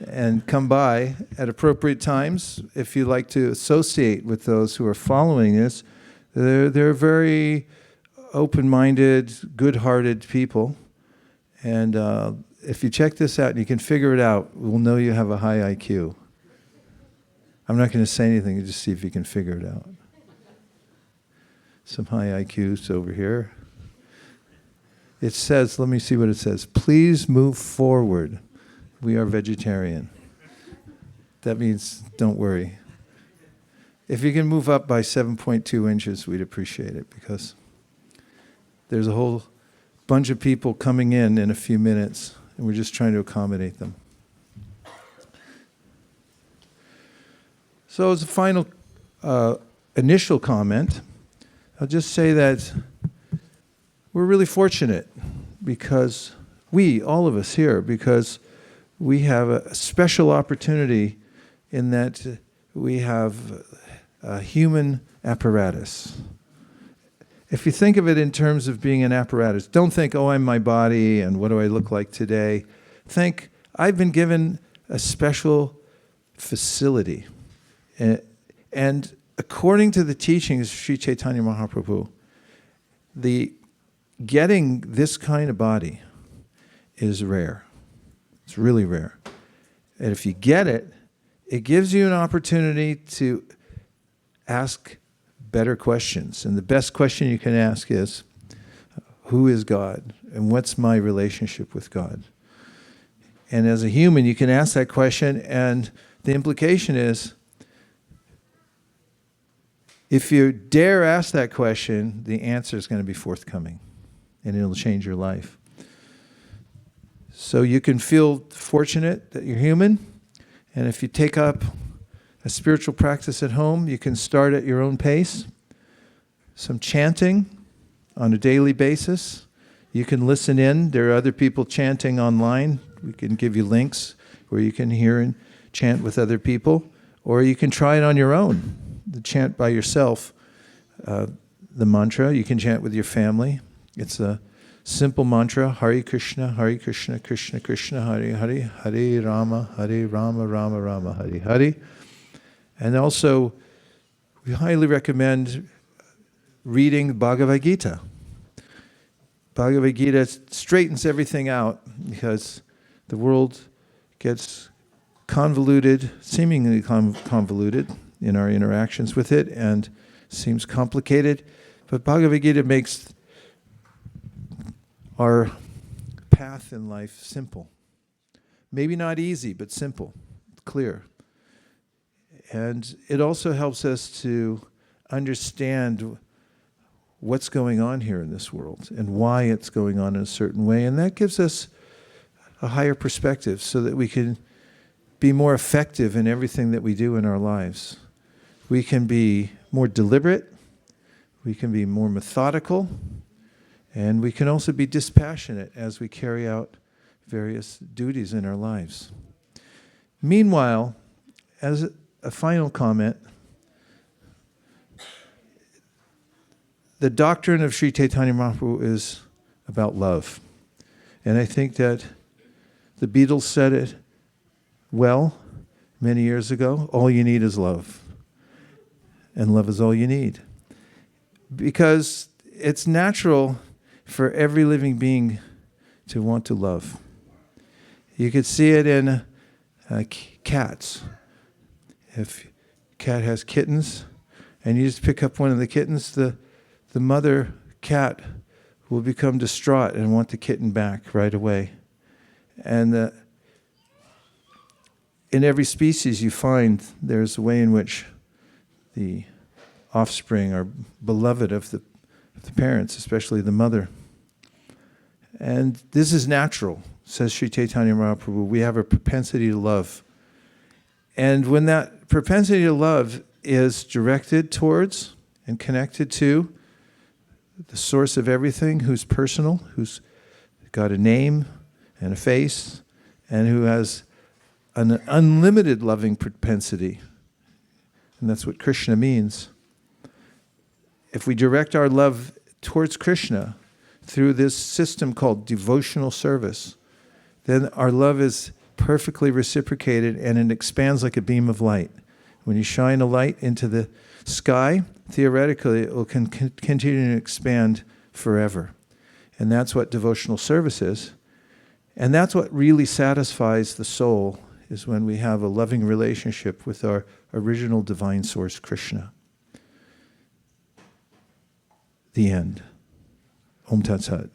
and come by at appropriate times if you like to associate with those who are following this. They're very open-minded, good-hearted people. And if you check this out and you can figure it out, we'll know you have a high IQ. I'm not going to say anything, just see if you can figure it out. Some high IQs over here. It says, let me see what it says. Please move forward. We are vegetarian. That means don't worry. If you can move up by 7.2 inches, we'd appreciate it, because there's a whole bunch of people coming in a few minutes, and we're just trying to accommodate them. So as a final initial comment, I'll just say that we're really fortunate because all of us here, because we have a special opportunity in that we have a human apparatus. If you think of it in terms of being an apparatus, don't think, I'm my body and what do I look like today. Think, I've been given a special facility. And according to the teachings of Sri Chaitanya Mahaprabhu, getting this kind of body is rare. It's really rare. And if you get it, it gives you an opportunity to ask better questions. And the best question you can ask is, who is God? And what's my relationship with God? And as a human, you can ask that question, and the implication is, if you dare ask that question, the answer is going to be forthcoming, and it'll change your life. So you can feel fortunate that you're human, and if you take up a spiritual practice at home, you can start at your own pace. Some chanting on a daily basis. You can listen in. There are other people chanting online. We can give you links where you can hear and chant with other people, or you can try it on your own. The chant by yourself, the mantra. You can chant with your family. It's a simple mantra: Hare Krishna, Krishna Krishna, Hare Hare, Hare Rama, Rama Rama, Hare Hare. And also, we highly recommend reading Bhagavad Gita. Bhagavad Gita straightens everything out because the world gets convoluted, seemingly convoluted in our interactions with it, and seems complicated. But Bhagavad Gita makes our path in life simple. Maybe not easy, but simple. clear. And it also helps us to understand what's going on here in this world and why it's going on in a certain way. And that gives us a higher perspective so that we can be more effective in everything that we do in our lives. We can be more deliberate, we can be more methodical, and we can also be dispassionate as we carry out various duties in our lives. Meanwhile, as a final comment, the doctrine of Sri Chaitanya Mahaprabhu is about love. And I think that the Beatles said it well many years ago. All you need is love. And love is all you need. Because it's natural for every living being to want to love. You could see it in cats. If a cat has kittens, and you just pick up one of the kittens, the mother cat will become distraught and want the kitten back right away. And in every species you find there's a way in which the offspring are beloved of the parents, especially the mother. And this is natural, says Sri Chaitanya Mahaprabhu. We have a propensity to love. And when that propensity to love is directed towards and connected to the source of everything, who's personal, who's got a name and a face, and who has an unlimited loving propensity, and that's what Krishna means. If we direct our love towards Krishna through this system called devotional service, then our love is perfectly reciprocated and it expands like a beam of light. When you shine a light into the sky, theoretically it will continue to expand forever. And that's what devotional service is. And that's what really satisfies the soul, is when we have a loving relationship with our original divine source, Krishna. The end. Om Tat Sat.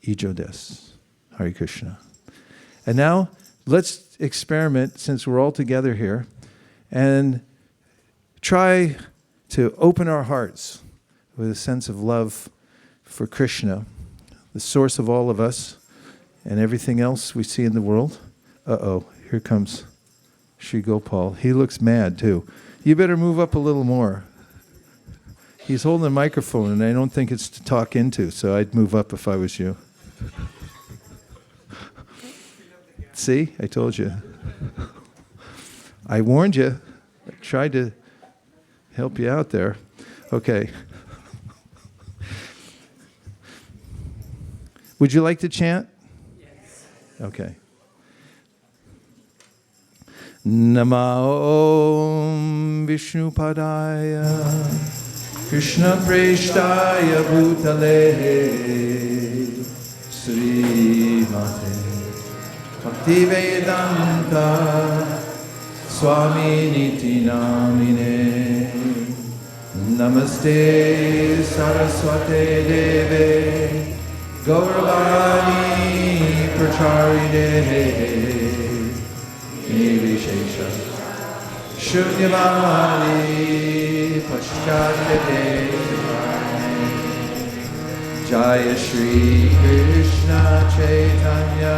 Ijo des. Hare Krishna. And now, let's experiment, since we're all together here, and try to open our hearts with a sense of love for Krishna, the source of all of us and everything else we see in the world. Uh-oh, here comes Sri Gopal. He looks mad, too. You better move up a little more. He's holding the microphone, and I don't think it's to talk into, so I'd move up if I was you. See? I told you. I warned you. I tried to help you out there. Okay. Would you like to chant? Yes. Okay. Nama Om Vishnu Padaya Krishna Preshtaya Bhutale Sri Mate Bhaktivedanta Swami Niti Namine Namaste Saraswate Deve Gauravani Pracharine Nirvishesha Shunyavali Paschadate Jaya Shri Krishna Chaitanya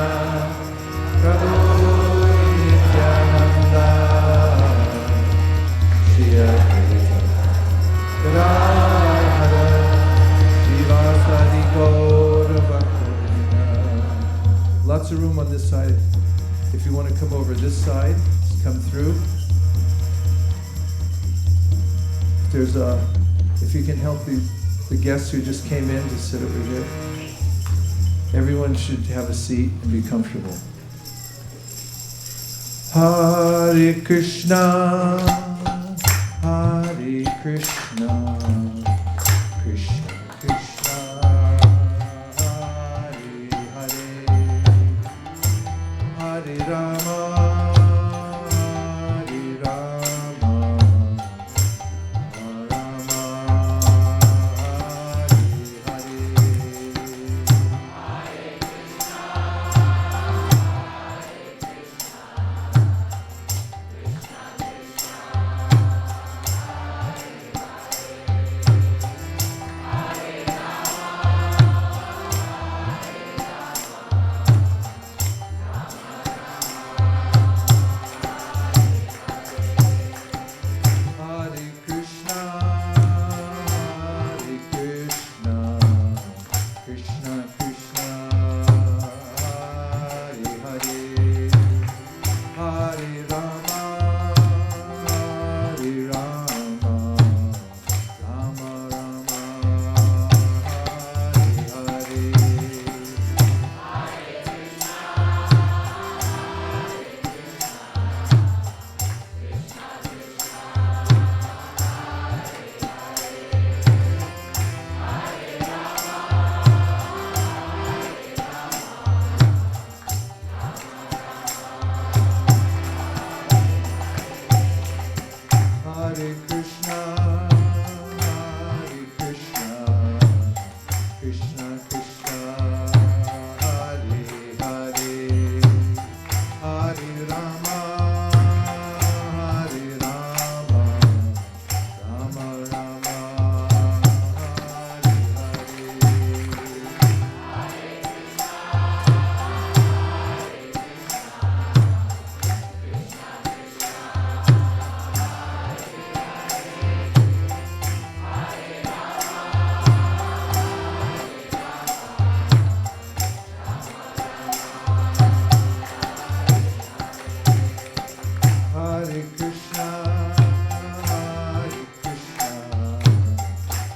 Prabhu Nityananda Shri Advaita Gadadhara Srivasadi Gaura Bhakta. Lots of room on this side. If you want to come over this side, just come through. If you can help the guests who just came in to sit over here. Everyone should have a seat and be comfortable. Hare Krishna, Hare Krishna, Krishna Krishna, Hare Hare, Hare Rama, Hare Rama, Rama Hare Hare.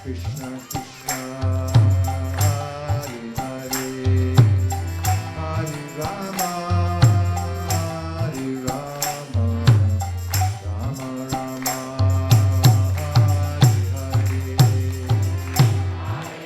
Krishna Krishna Hare Hare Hare Rama Hare Rama Rama Rama Hare Hare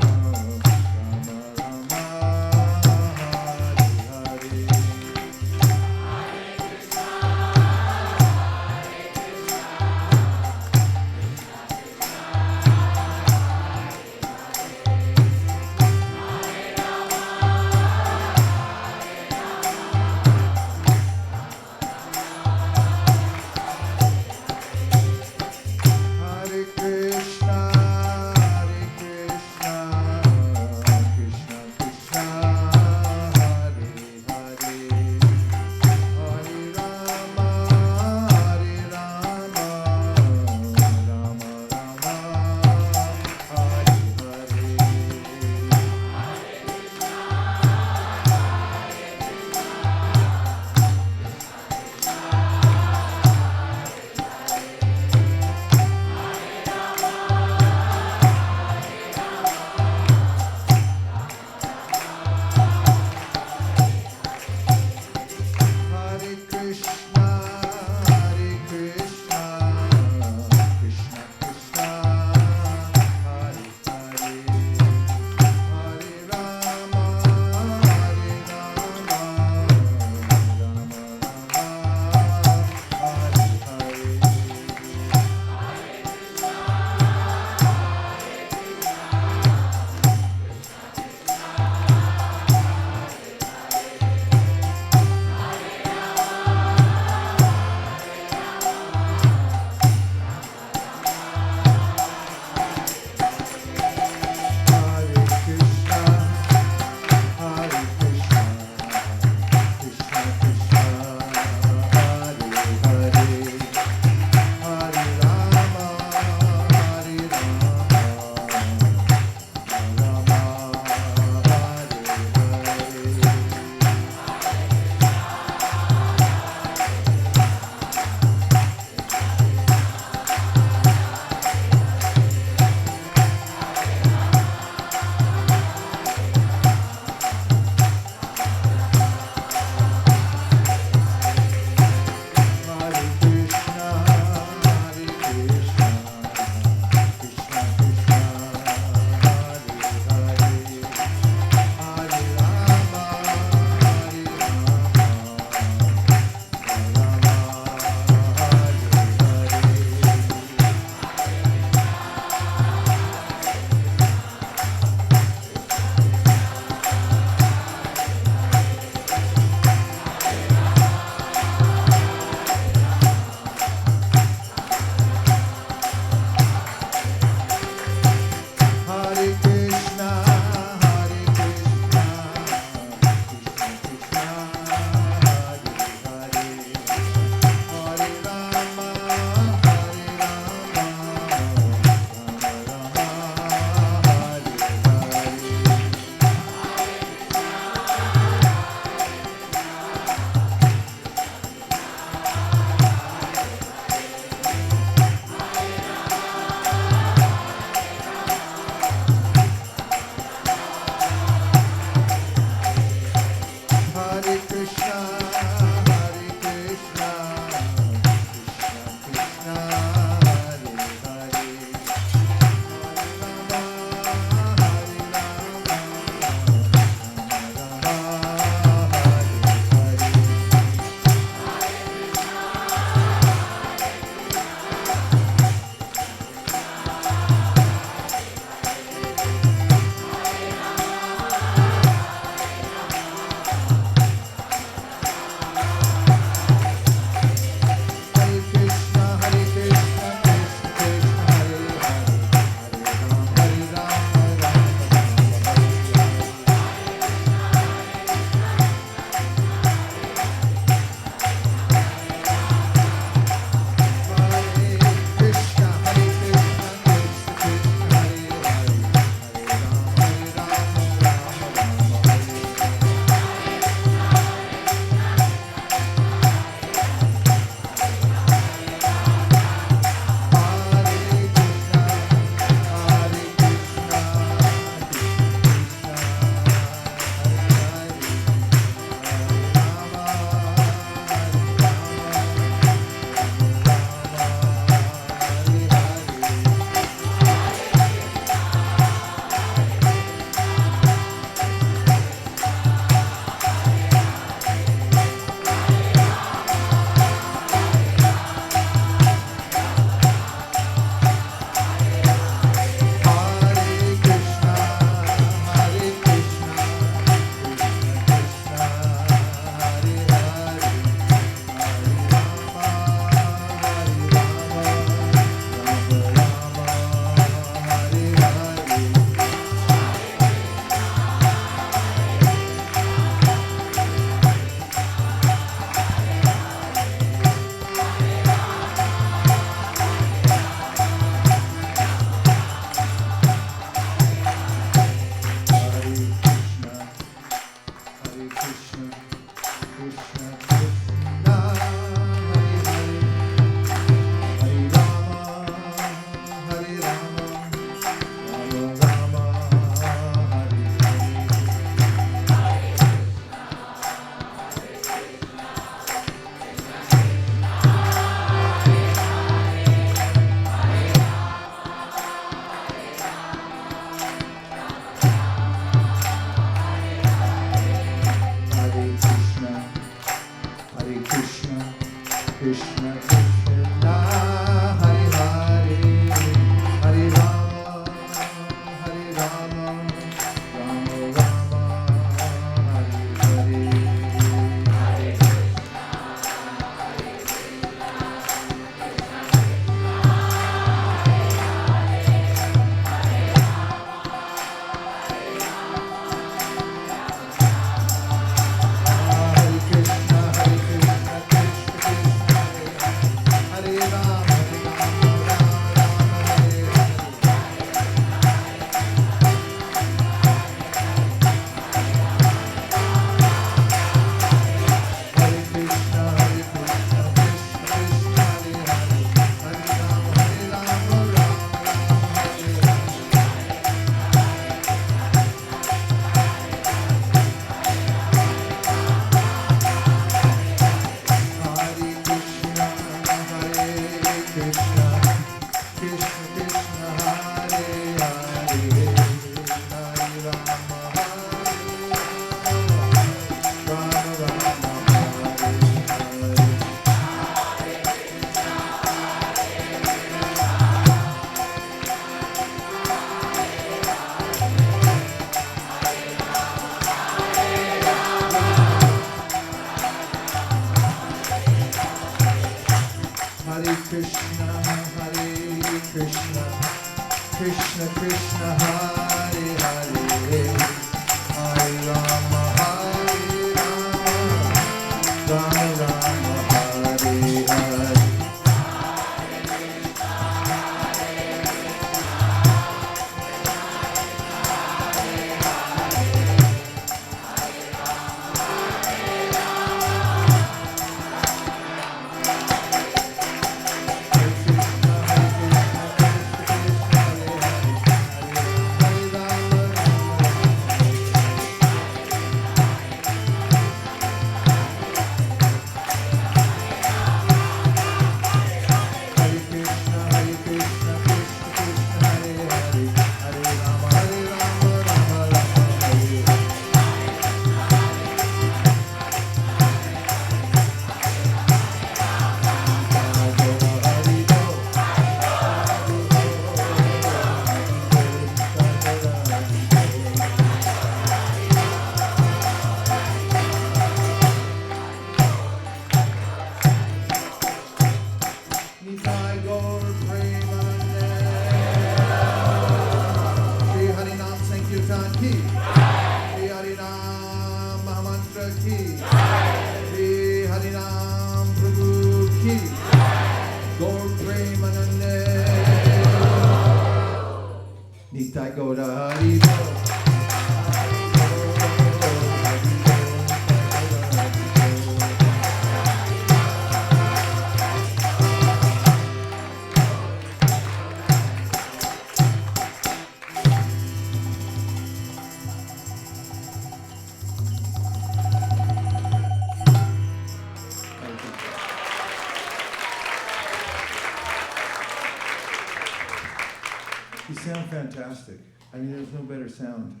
You sound fantastic. I mean, there's no better sound.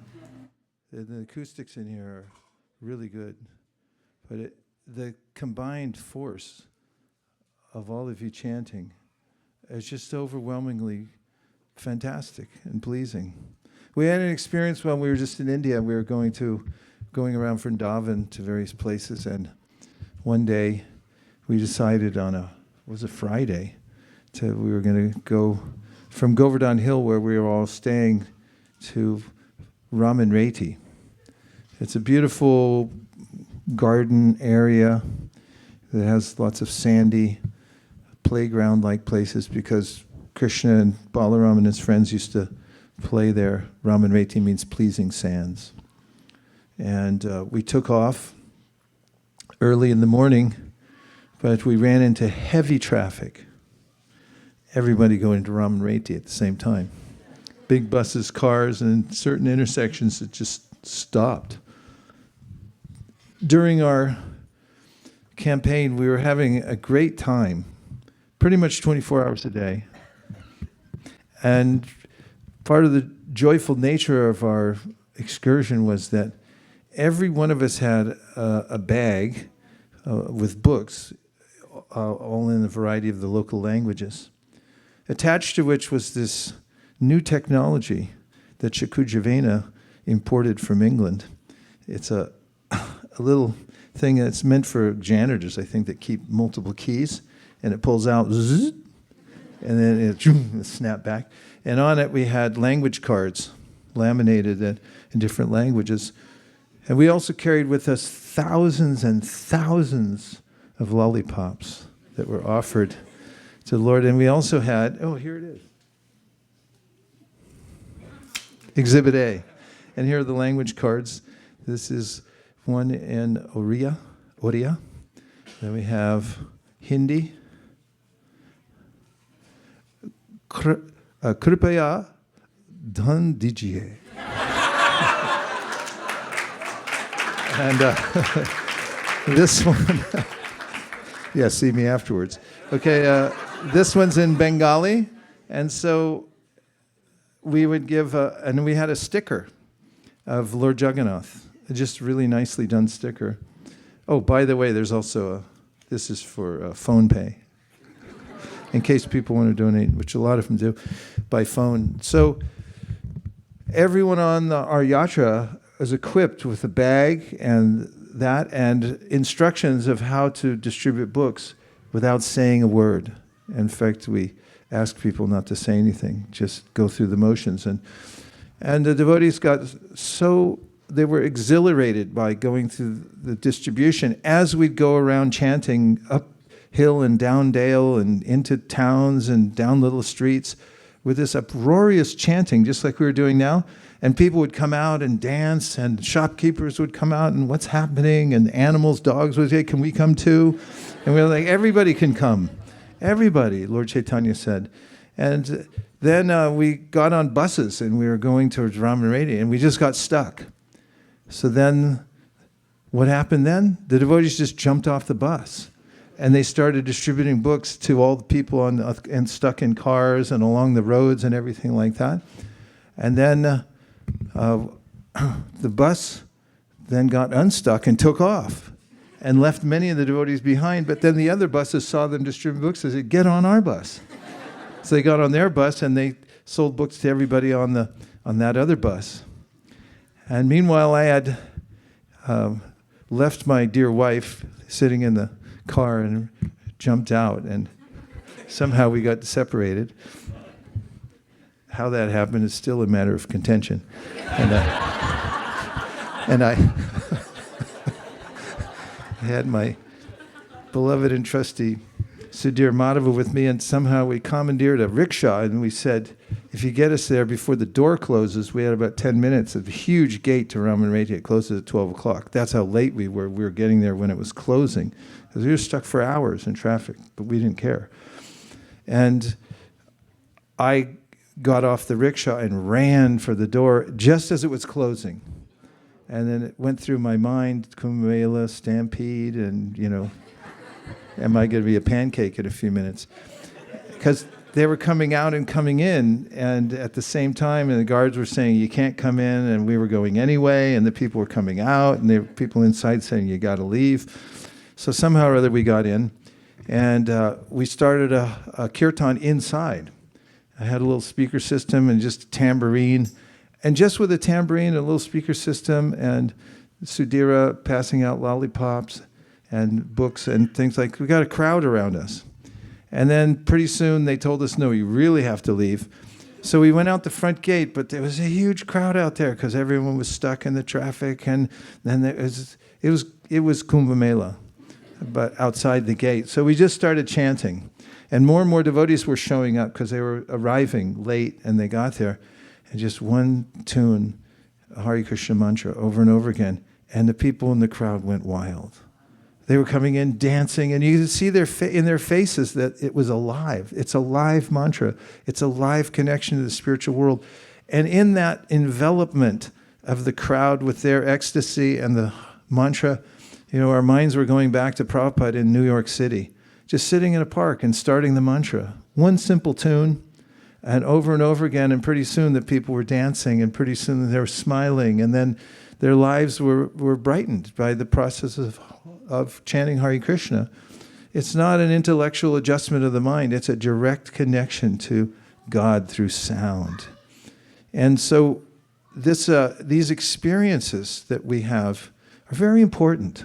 The acoustics in here are really good. But the combined force of all of you chanting is just overwhelmingly fantastic and pleasing. We had an experience when we were just in India. We were going around Vrindavan to various places, and one day we decided on it was a Friday, we were going to go from Govardhan Hill, where we were all staying, to Ramanreti. It's a beautiful garden area that has lots of sandy playground-like places because Krishna and Balaram and his friends used to play there. Ramanreti means pleasing sands. And we took off early in the morning, but we ran into heavy traffic. Everybody going to Ramanreti at the same time. Big buses, cars, and certain intersections that just stopped. During our campaign, we were having a great time, pretty much 24 hours a day. And part of the joyful nature of our excursion was that every one of us had a bag with books, all in a variety of the local languages, attached to which was this new technology that Shakujavena imported from England. It's a little thing that's meant for janitors, I think, that keep multiple keys, and it pulls out, zzz, and then it snap back. And on it we had language cards laminated in different languages. And we also carried with us thousands and thousands of lollipops that were offered to the Lord. And we also had, oh, here it is. Exhibit A. And here are the language cards. This is one in Oriya. Then we have Hindi. Kripaya dhan dijiye. And this one, yeah, see me afterwards. Okay, this one's in Bengali. And so we would give, and we had a sticker of Lord Jagannath, just really nicely done sticker. Oh, by the way, there's also this is for phone pay, in case people want to donate, which a lot of them do, by phone. So everyone on our yatra is equipped with a bag and instructions of how to distribute books without saying a word. In fact, we ask people not to say anything, just go through the motions. And the devotees they were exhilarated by going through the distribution as we'd go around chanting uphill and down dale and into towns and down little streets with this uproarious chanting, just like we were doing now. And people would come out and dance, and shopkeepers would come out, and what's happening? And animals, dogs would say, can we come too? And we were like, everybody can come. Everybody, Lord Chaitanya said. And then we got on buses, and we were going towards Ramaredi, and we just got stuck. So then, what happened then? The devotees just jumped off the bus, and they started distributing books to all the people and stuck in cars and along the roads and everything like that. And then the bus then got unstuck and took off and left many of the devotees behind. But then the other buses saw them distribute books. They said, get on our bus. So they got on their bus, and they sold books to everybody on that other bus. And meanwhile, I had left my dear wife sitting in the car and jumped out, and somehow we got separated. How that happened is still a matter of contention. And I had my beloved and trusty Sudhir Madhava with me, and somehow we commandeered a rickshaw, and we said, if you get us there before the door closes, we had about 10 minutes at the huge gate to Ramaredi. It closes at 12 o'clock. That's how late we were. We were getting there when it was closing, because we were stuck for hours in traffic, but we didn't care. And I got off the rickshaw and ran for the door just as it was closing. And then it went through my mind, Kumbh Mela, stampede, and, am I going to be a pancake in a few minutes? Because they were coming out and coming in, and at the same time, and the guards were saying, you can't come in, and we were going anyway, and the people were coming out, and there were people inside saying, you got to leave. So somehow or other we got in, and we started a kirtan inside. I had a little speaker system and just a tambourine, and just with a tambourine and a little speaker system, and Sudhira passing out lollipops and books and things like, we got a crowd around us. And then pretty soon they told us, no, you really have to leave. So we went out the front gate, but there was a huge crowd out there because everyone was stuck in the traffic. And then it was Kumbh Mela, but outside the gate. So we just started chanting. And more devotees were showing up because they were arriving late, and they got there. And just one tune, Hare Krishna mantra, over and over again. And the people in the crowd went wild. They were coming in dancing, and you could see in their faces that it was alive. It's a live mantra. It's a live connection to the spiritual world. And in that envelopment of the crowd with their ecstasy and the mantra, our minds were going back to Prabhupada in New York City, just sitting in a park and starting the mantra. One simple tune, and over again, and pretty soon the people were dancing, and pretty soon they were smiling, and then their lives were brightened by the process of chanting Hare Krishna. It's not an intellectual adjustment of the mind. It's a direct connection to God through sound. And so these experiences that we have are very important.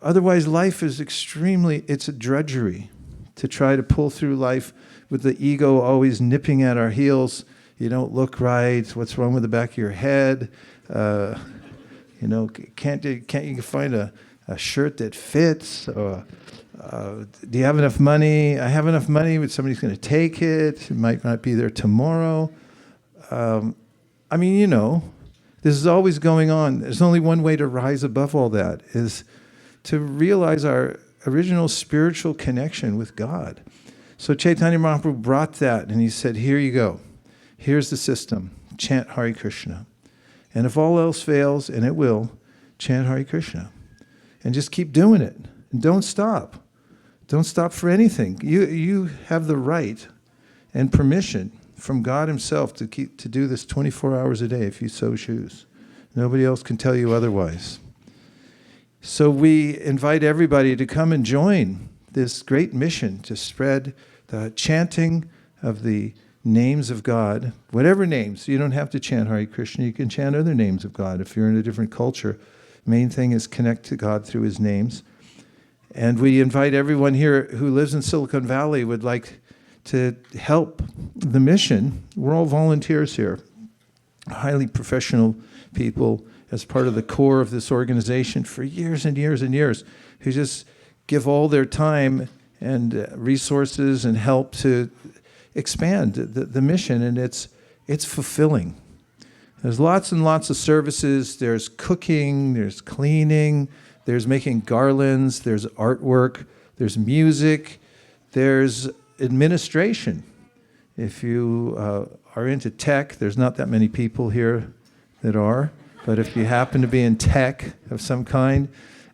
Otherwise, life is it's a drudgery to try to pull through life with the ego always nipping at our heels. You don't look right. What's wrong with the back of your head? Can't you find a shirt that fits? Or, Do you have enough money? I have enough money, but somebody's going to take it. It might not be there tomorrow. I mean, you know, this is always going on. There's only one way to rise above all that, is to realize our original spiritual connection with God. So Chaitanya Mahaprabhu brought that, and he said, here you go. Here's the system. Chant Hare Krishna. And if all else fails, and it will, chant Hare Krishna. And just keep doing it. And don't stop. Don't stop for anything. You have the right and permission from God himself to do this 24 hours a day if you so choose. Nobody else can tell you otherwise. So we invite everybody to come and join this great mission to spread the chanting of the names of God, whatever names. You don't have to chant Hare Krishna. You can chant other names of God. If you're in a different culture, main thing is connect to God through his names. And we invite everyone here who lives in Silicon Valley would like to help the mission. We're all volunteers here, highly professional people as part of the core of this organization for years and years and years, who just give all their time and resources and help to expand the mission, and it's fulfilling. There's lots and lots of services. There's cooking, there's cleaning, there's making garlands, there's artwork, there's music, there's administration. If you are into tech, there's not that many people here that are, but if you happen to be in tech of some kind,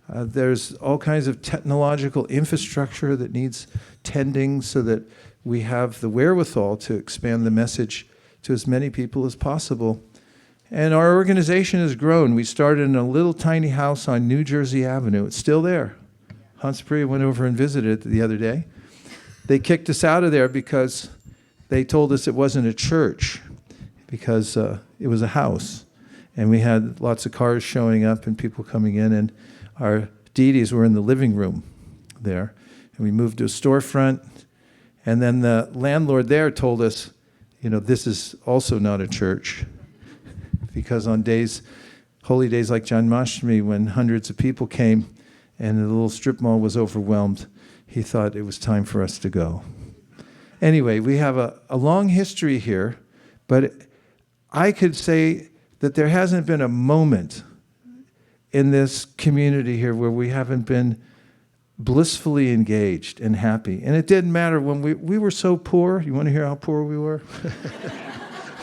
there's all kinds of technological infrastructure that needs tending so that we have the wherewithal to expand the message to as many people as possible. And our organization has grown. We started in a little tiny house on New Jersey Avenue. It's still there. Hans Priya went over and visited it the other day. They kicked us out of there because they told us it wasn't a church, because it was a house. And we had lots of cars showing up and people coming in, and our deities were in the living room there. And we moved to a storefront. And then the landlord there told us, you know, this is also not a church. Because on holy days like Janmashtami, when hundreds of people came and the little strip mall was overwhelmed, he thought it was time for us to go. Anyway, we have a long history here, but I could say that there hasn't been a moment in this community here where we haven't been blissfully engaged and happy. And it didn't matter when we were so poor. You want to hear how poor we were?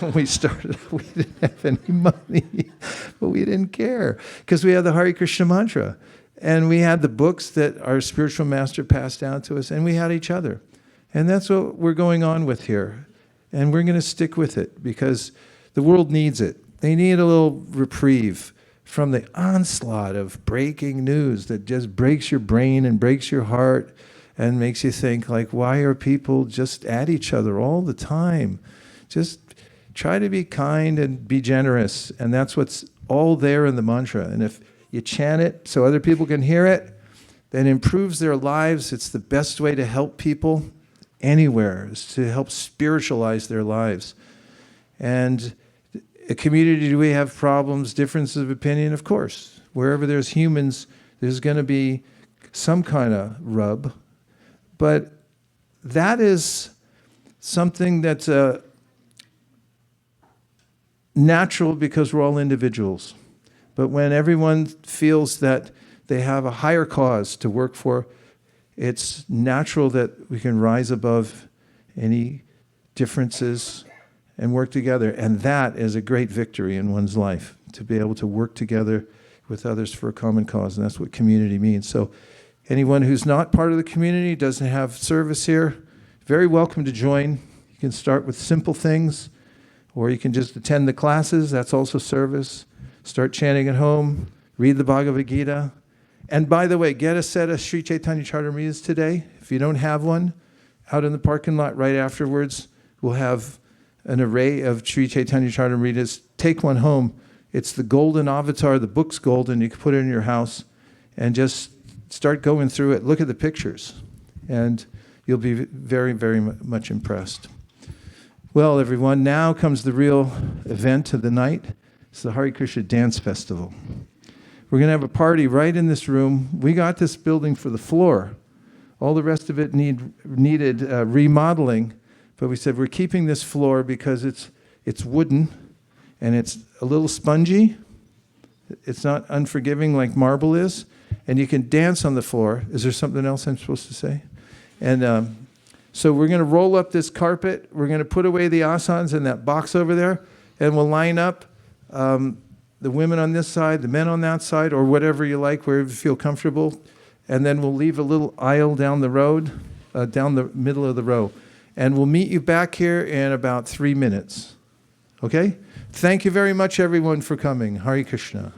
When we started, we didn't have any money, but we didn't care because we had the Hare Krishna mantra, and we had the books that our spiritual master passed down to us, and we had each other. And that's what we're going on with here. And we're going to stick with it because the world needs it. They need a little reprieve from the onslaught of breaking news that just breaks your brain and breaks your heart and makes you think, like, why are people just at each other all the time? Just try to be kind and be generous. And that's what's all there in the mantra. And if you chant it so other people can hear it, then it improves their lives. It's the best way to help people anywhere, is to help spiritualize their lives. And a community, do we have problems, differences of opinion? Of course. Wherever there's humans, there's going to be some kind of rub. But that is something that's natural because we're all individuals. But when everyone feels that they have a higher cause to work for, it's natural that we can rise above any differences and work together. And that is a great victory in one's life, to be able to work together with others for a common cause. And that's what community means. So anyone who's not part of the community, doesn't have service here, very welcome to join. You can start with simple things, or you can just attend the classes. That's also service. Start chanting at home. Read the Bhagavad Gita. And by the way, get a set of Sri Chaitanya Charitamritas today. If you don't have one, out in the parking lot right afterwards, we'll have an array of Sri Chaitanya Charitamritas. Take one home. It's the golden avatar. The book's golden. You can put it in your house and just start going through it. Look at the pictures. And you'll be very, very much impressed. Well, everyone, now comes the real event of the night. It's the Hare Krishna Dance Festival. We're going to have a party right in this room. We got this building for the floor All the rest of it needed remodeling, but we said we're keeping this floor because it's wooden and it's a little spongy. It's not unforgiving like marble is, and you can dance on the floor. Is there something else I'm supposed to say? And so we're going to roll up this carpet. We're going to put away the asanas in that box over there, and we'll line up the women on this side, the men on that side, or whatever you like, wherever you feel comfortable. And then we'll leave a little aisle down the road, down the middle of the row. And we'll meet you back here in about 3 minutes. Okay? Thank you very much, everyone, for coming. Hare Krishna.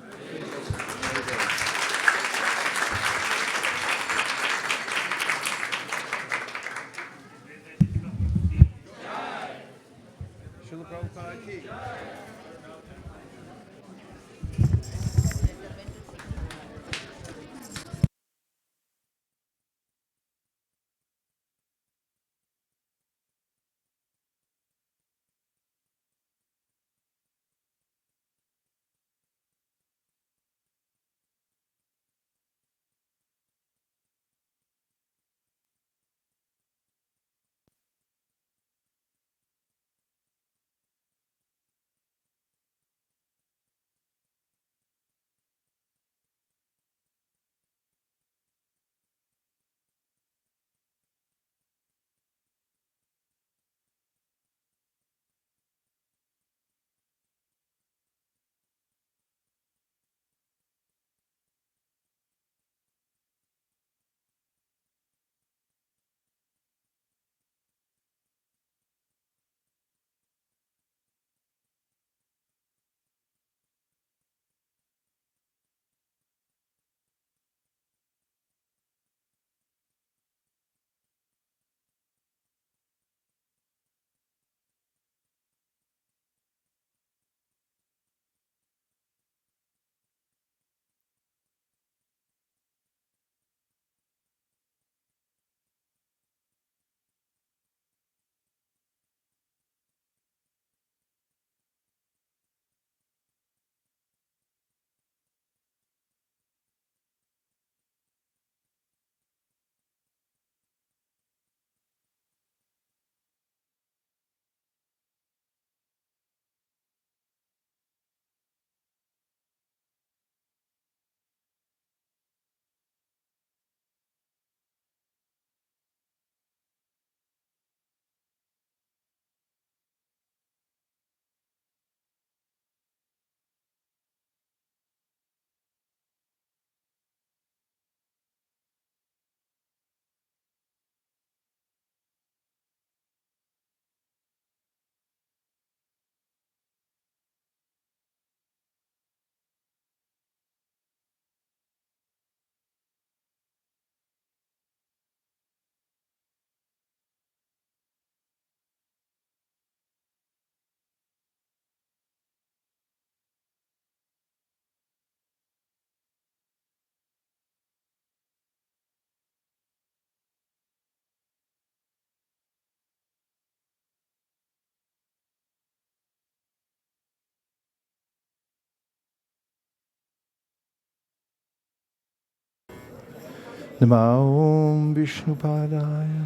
Namo Vishnupadaya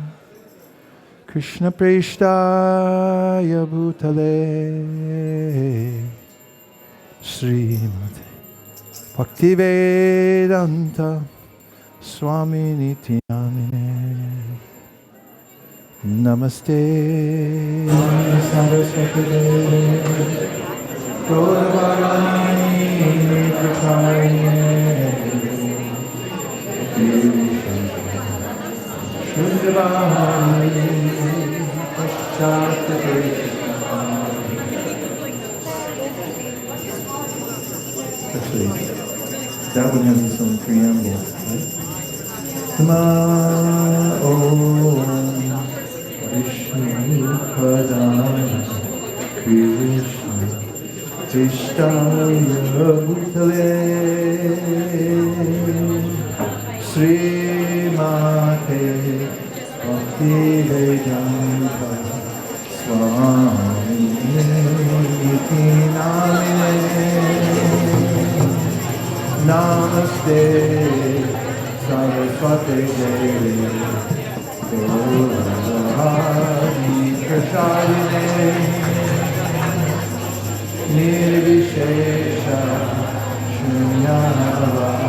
Krishna Preshtaya Bhutale Srimate Bhaktivedanta Swami Nityanamine Namaste Saraswati Gauravani Prachayane Shundravani Paschatavesha. Actually, that one has its own preamble, right? Nama Om Vishnu Padaya Krishna Tishtaya Bhutale Srimate Bhaktivedanta Swami Nityanamine Namaste Saraswati Nirvishesha Shunyanavari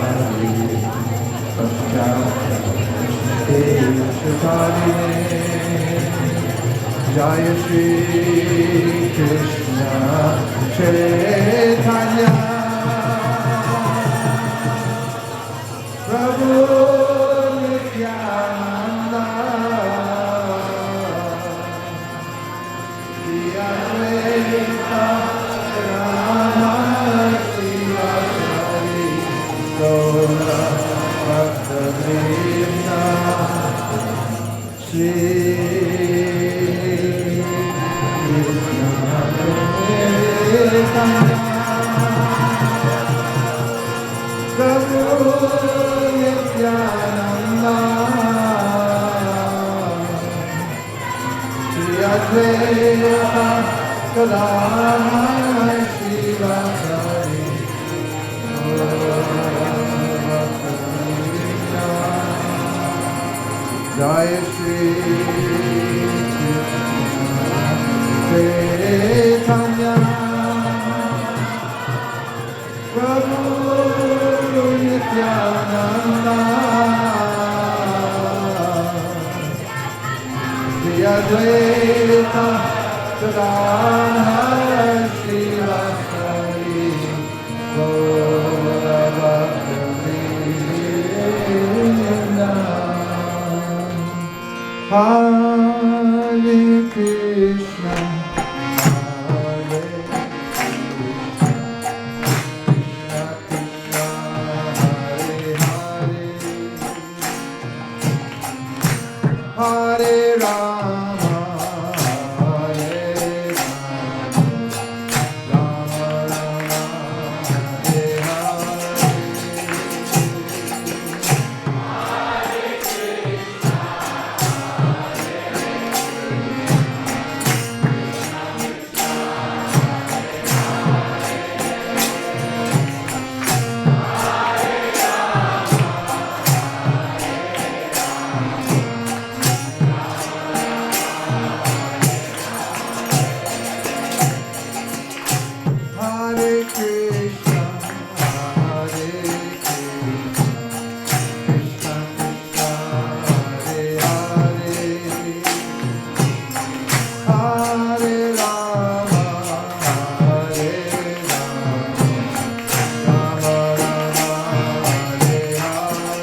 Jaya Shri Krishna Chaitanya Prabhu Nityananda Shri Advaita Rama Shivasari Gaura Bhaktavrinda Shri Prabhu Nityananda Shri Advaita Gadadhara Shivasari Jaya Shri Chaitanya Prabhu Nityananda Shri Advaita Gadadhara Shivasari Gaura Bhaktavrinda Hare Krishna Hare Hare Rama, Hare Rama, Rama Rama, Hare Hare Krishna, Hare Krishna, Krishna Krishna, Hare Hare, Hare Rama, Hare Rama, Rama Rama, Hare Hare.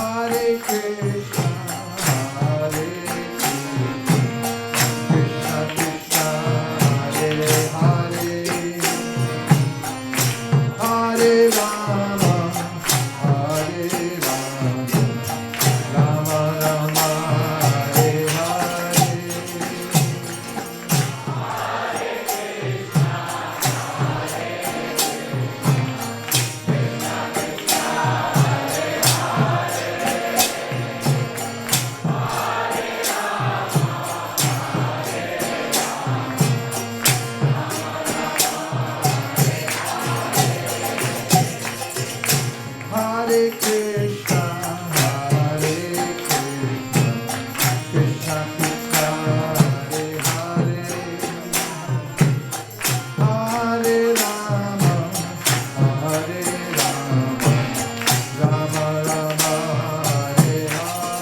Hare Krishna, Hare Krishna, Krishna Krishna, Hare Hare, Hare Rama, Hare Rama, Rama Rama, Hare Hare. Hare Krishna, Hare Krishna, Krishna Krishna, Hare Hare, Hare Rama, Hare Rama, Rama Rama, Hare Hare.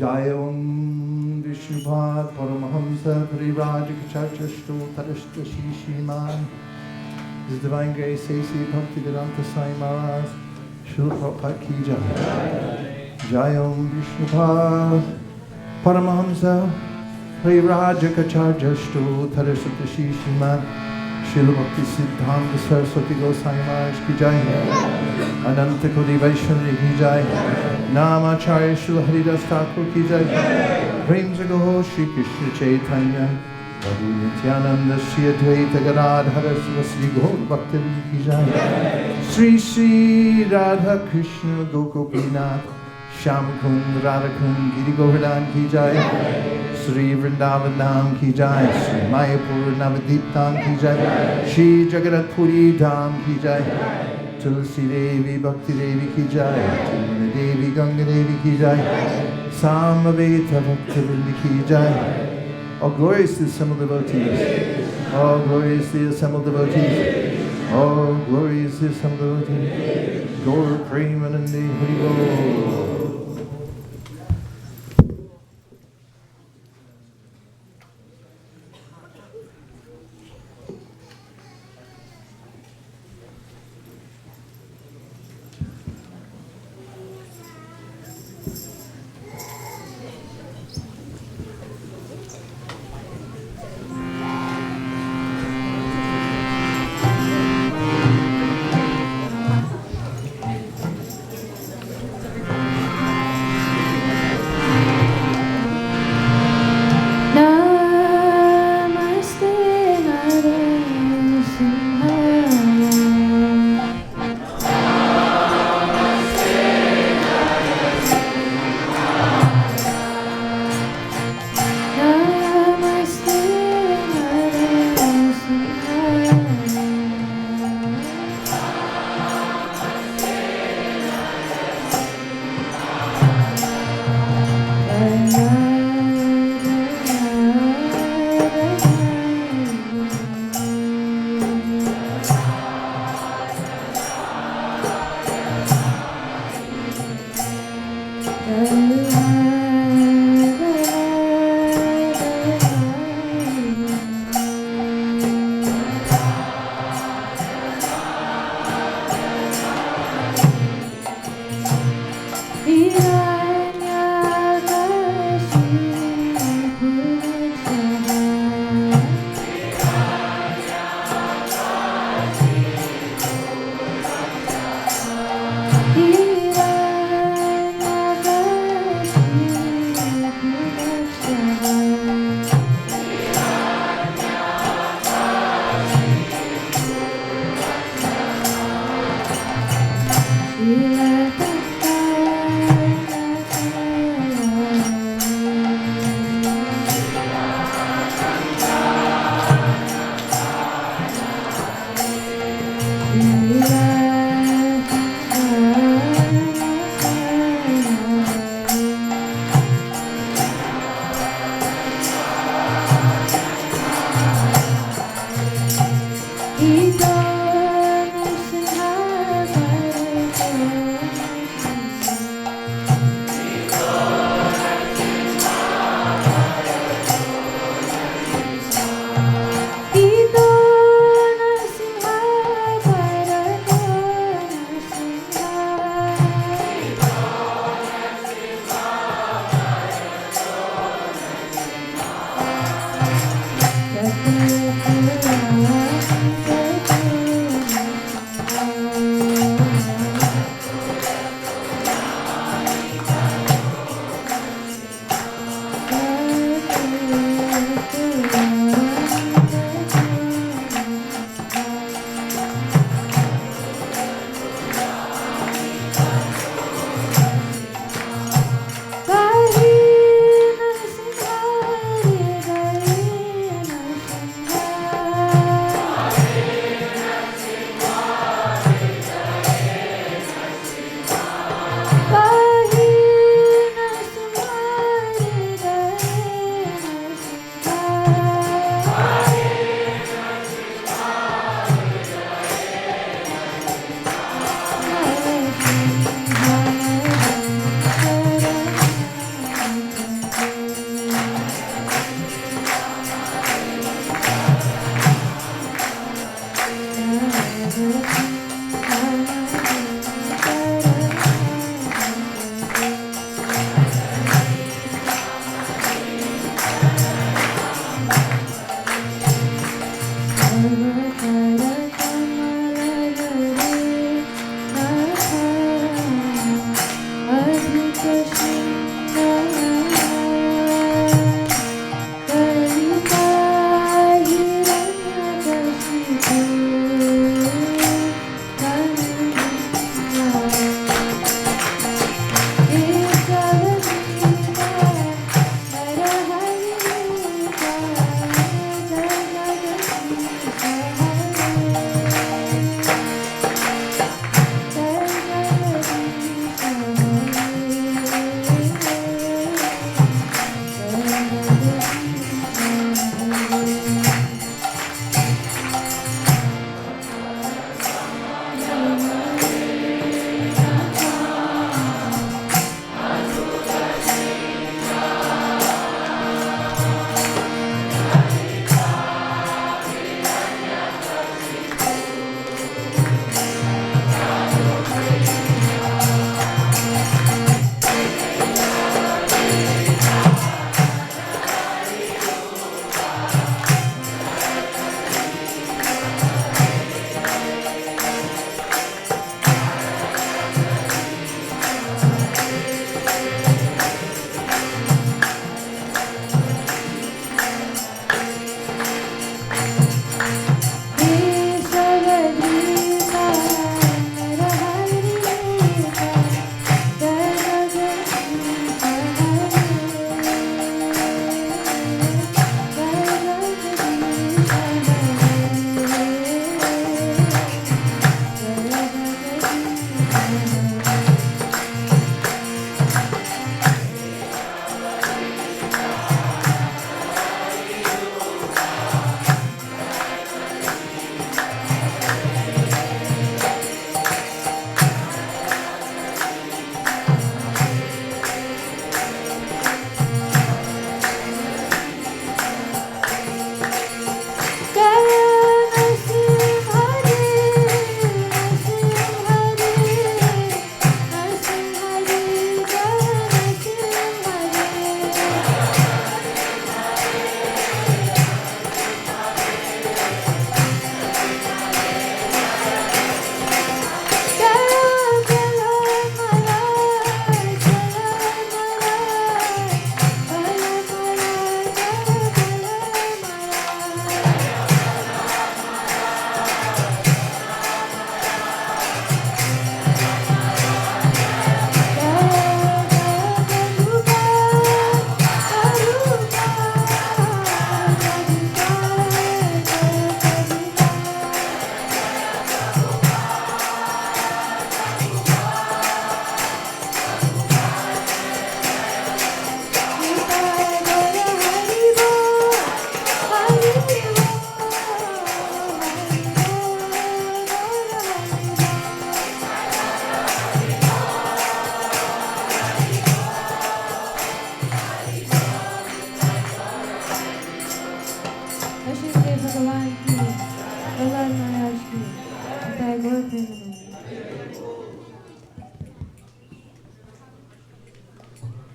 Jayam Vishnupat Paramahamsa Parivajikachachashtu Tarashta Shishiman. His Divine Grace A.C. Bhaktivedanta Sai Maharaj Srila Prabhupada Ki Jai. Jayam Vishnupat Paramahamsa Parivajikachachashtu Tarashta Shishiman. Srila Bhakti Siddhanta Saraswati Gosai Maharaj Ki Jai. Ananta Kodi Vaishnavi Ki Jai. Namacharya Srila Haridas Thakur Ki Jai. Prem Jagaho Shri Krishna Chaitanya Prabhu Nityananda Shri Advaita Gadadhara Sri Gaur Bhakti Ki Jai. Sri Sri Radha Krishna Gokopinath Shyam Kund Radha Kund Giri Govardhan Ki Jai. Sri Vrindavan Dham Ki Jai. Sri Mayapur Navadip Dham Ki Jai. Sri Jagannath Puri Dham Ki Jai. Tulsi Devi Bhakti Devi Ki Jai. Tumna Devi Ganga Devi Ki Jai. Samaveta Bhakti Vrinda Ki Jai. All glorious to the assembled devotees. All glorious to the assembled devotees. All glorious to the assembled devotees. Gaur Premanandi Hari Bol.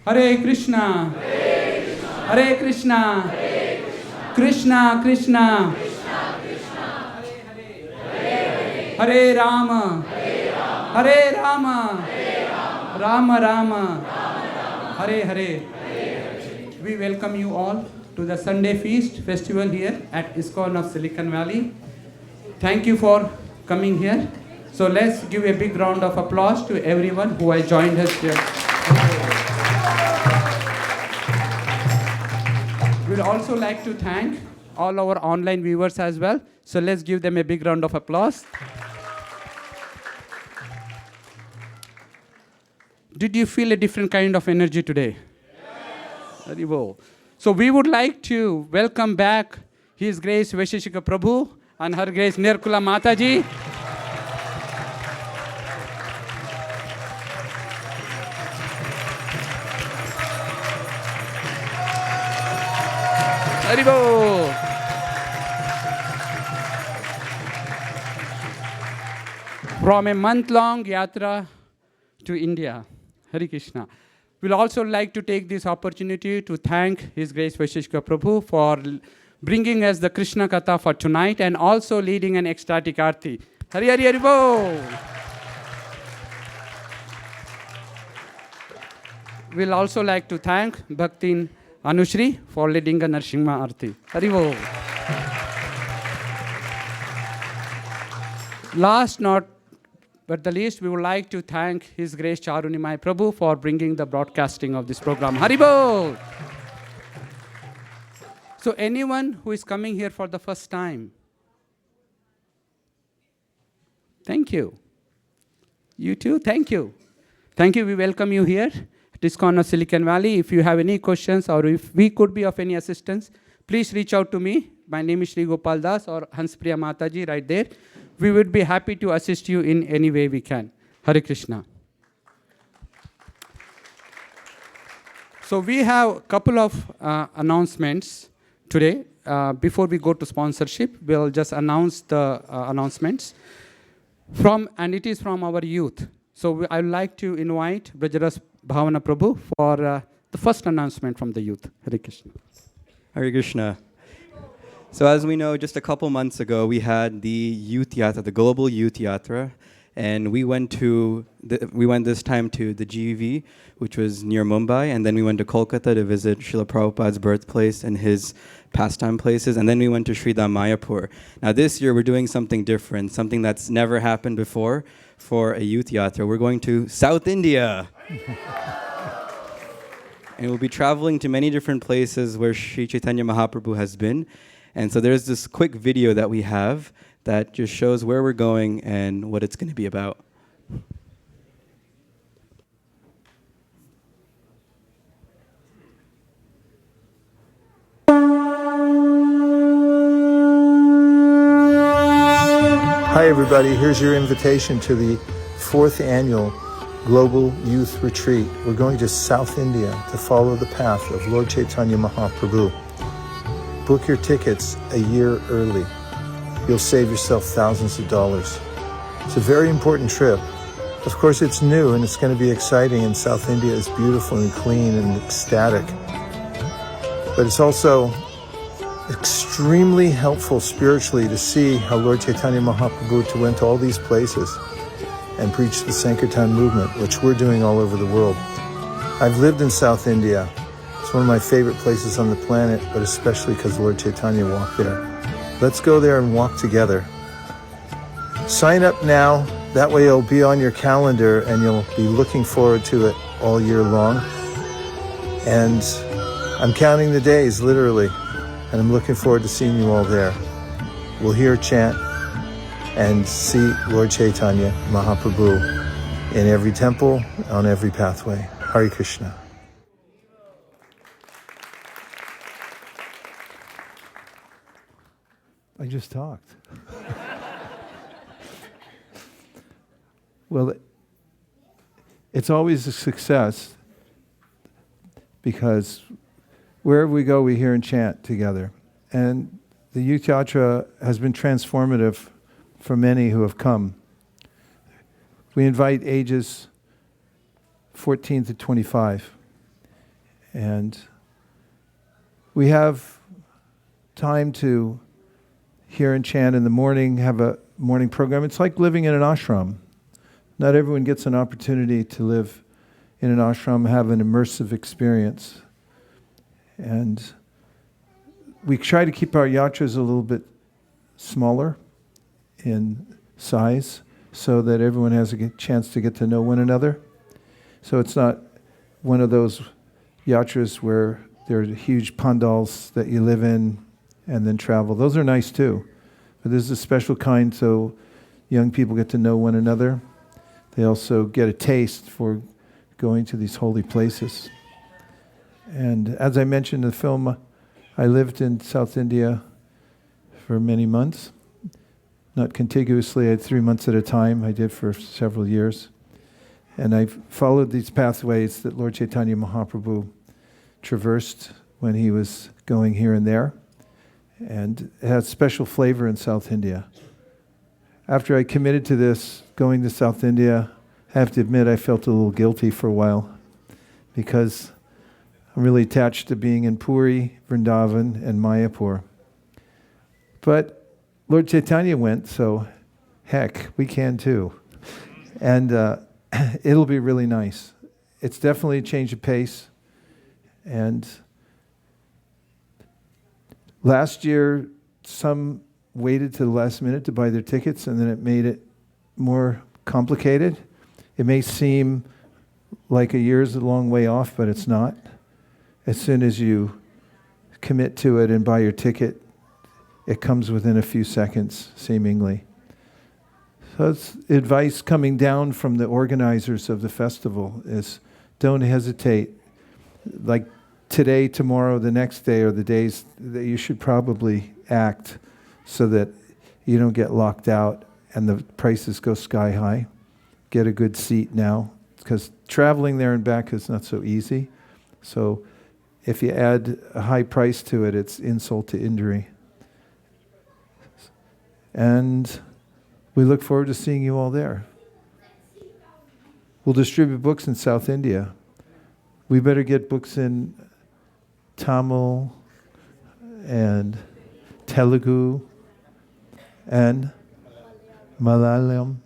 Hare Krishna, Hare Krishna, Krishna Krishna, Hare Rama, Hare Rama, Rama Rama, Hare Hare. We welcome you all to the Sunday Feast Festival here at ISKCON of Silicon Valley. Thank you for coming here. So let's give a big round of applause to everyone who has joined us here. We'd also like to thank all our online viewers as well. So let's give them a big round of applause. Did you feel a different kind of energy today? Yes. Very well. So we would like to welcome back His Grace Vaisesika Prabhu and Her Grace Nirkula Mataji. Haribo. From a month-long yatra to India. Hare Krishna. We'll also like to take this opportunity to thank His Grace Vaisesika Prabhu for bringing us the Krishna Katha for tonight and also leading an ecstatic arti. Hari Hari Haribo. We'll also like to thank Bhaktin Anushri for leading a Narsimha Arti. Haribo. Last not but the least, we would like to thank His Grace Charunimai Prabhu for bringing the broadcasting of this program. Haribo! So anyone who is coming here for the first time, thank you. You too, thank you. Thank you, we welcome you here at ISKCON of Silicon Valley. If you have any questions or if we could be of any assistance, please reach out to me. My name is Sri Gopal Das or Hanspriya Mataji right there. We would be happy to assist you in any way we can. Hare Krishna. So we have a couple of announcements today. Before we go to sponsorship, we'll just announce the announcements. And it is from our youth. So I would like to invite Brajaras Bhavana Prabhu for the first announcement from the youth. Hare Krishna. Hare Krishna. So as we know, just a couple months ago, we had the Youth Yatra, the Global Youth Yatra, and we went this time to the GV, which was near Mumbai, and then we went to Kolkata to visit Srila Prabhupada's birthplace and his pastime places, and then we went to Sridham Mayapur. Now this year, we're doing something different, something that's never happened before for a Youth Yatra. We're going to South India. And we'll be traveling to many different places where Sri Chaitanya Mahaprabhu has been. And so there's this quick video that we have that just shows where we're going and what it's going to be about. Hi, everybody. Here's your invitation to the 4th annual Global Youth Retreat. We're going to South India to follow the path of Lord Chaitanya Mahaprabhu. Book your tickets a year early. You'll save yourself thousands of dollars. It's a very important trip. Of course, it's new and it's going to be exciting, and South India is beautiful and clean and ecstatic. But it's also extremely helpful spiritually to see how Lord Chaitanya Mahaprabhu went to all these places and preached the Sankirtan movement, which we're doing all over the world. I've lived in South India. It's one of my favorite places on the planet, but especially because Lord Chaitanya walked there. Let's go there and walk together. Sign up now. That way it'll be on your calendar and you'll be looking forward to it all year long. And I'm counting the days, literally, and I'm looking forward to seeing you all there. We'll hear chant and see Lord Chaitanya Mahaprabhu in every temple, on every pathway. Hare Krishna. I just talked. Well, it's always a success because wherever we go, we hear and chant together. And the Youth Yatra has been transformative for many who have come. We invite ages 14 to 25. And we have time to hear and chant in the morning, have a morning program. It's like living in an ashram. Not everyone gets an opportunity to live in an ashram, have an immersive experience. And we try to keep our yatras a little bit smaller in size so that everyone has a chance to get to know one another. So it's not one of those yatras where there are huge pandals that you live in and then travel. Those are nice too. But this is a special kind so young people get to know one another. They also get a taste for going to these holy places. And as I mentioned in the film, I lived in South India for many months. Not contiguously, I had 3 months at a time. I did for several years. And I followed these pathways that Lord Chaitanya Mahaprabhu traversed when he was going here and there. And it has special flavor in South India. After I committed to this, going to South India, I have to admit I felt a little guilty for a while because I'm really attached to being in Puri, Vrindavan, and Mayapur. But Lord Chaitanya went, so heck, we can too. And it'll be really nice. It's definitely a change of pace. And last year, some waited to the last minute to buy their tickets, and then it made it more complicated. It may seem like a year's a long way off, but it's not. As soon as you commit to it and buy your ticket, it comes within a few seconds, seemingly. So it's advice coming down from the organizers of the festival is don't hesitate. Like today, tomorrow, the next day, or the days that you should probably act so that you don't get locked out and the prices go sky high. Get a good seat now, because traveling there and back is not so easy. So if you add a high price to it, it's insult to injury. And we look forward to seeing you all there. We'll distribute books in South India. We better get books in Tamil and Telugu and Malayalam.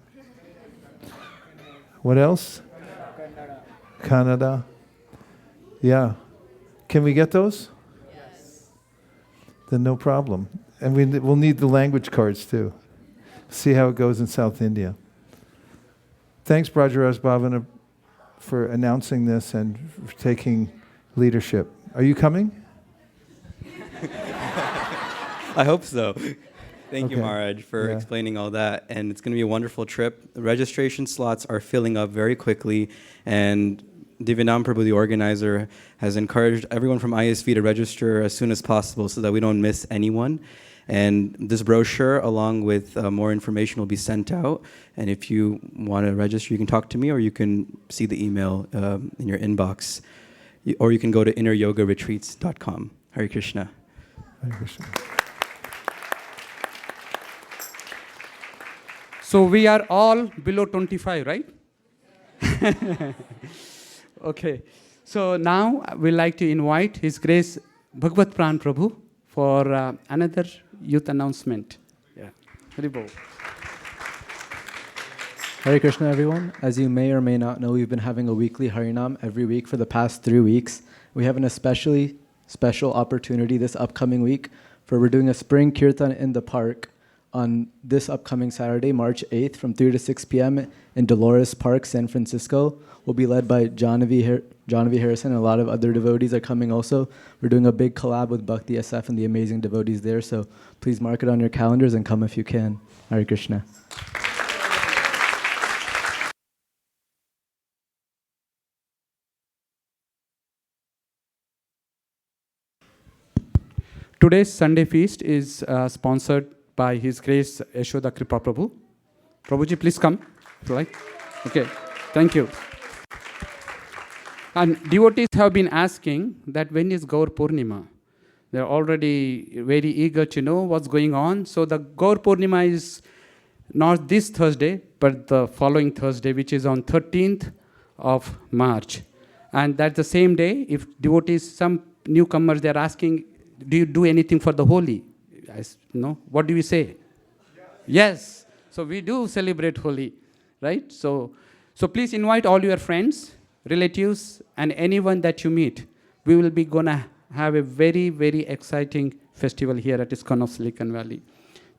What else? Kannada. Yeah. Can we get those? Yes. Then no problem. And we'll need the language cards too. See how it goes in South India. Thanks, Brajaraj Bhavana, for announcing this and for taking leadership. Are you coming? I hope so. Thank you, Okay. Maharaj, for explaining all that. And it's going to be a wonderful trip. The registration slots are filling up very quickly. And Divyanam Prabhu, the organizer, has encouraged everyone from ISV to register as soon as possible so that we don't miss anyone. And this brochure, along with more information, will be sent out. And if you want to register, you can talk to me, or you can see the email in your inbox. Or you can go to inneryogaretreats.com. Hare Krishna. Hare Krishna. So we are all below 25, right? Okay. So now we'd like to invite His Grace Bhagavad Pran Prabhu for another youth announcement. Yeah. Haribol. Hare Krishna, everyone. As you may or may not know, we've been having a weekly Harinam every week for the past 3 weeks. We have an especially special opportunity this upcoming week for we're doing a spring kirtan in the park on this upcoming Saturday, March 8th, from 3 to 6 p.m. in Dolores Park, San Francisco. We'll be led by Janavi Harrison, and a lot of other devotees are coming also. We're doing a big collab with Bhakti SF and the amazing devotees there, so please mark it on your calendars and come if you can. Hare Krishna. Today's Sunday feast is sponsored by His Grace Yashoda Kripa Prabhu. Prabhuji, please come. If you like. Okay, thank you. And devotees have been asking that when is Gaur Purnima? They're already very eager to know what's going on. So the Gaur Purnima is not this Thursday, but the following Thursday, which is on 13th of March. And that's the same day, if devotees, some newcomers, they're asking, do you do anything for the Holi? No? What do we say? Yes. So we do celebrate Holi, right? So please invite all your friends, relatives, and anyone that you meet. We will be gonna have a very, very exciting festival here at ISKCON of Silicon Valley.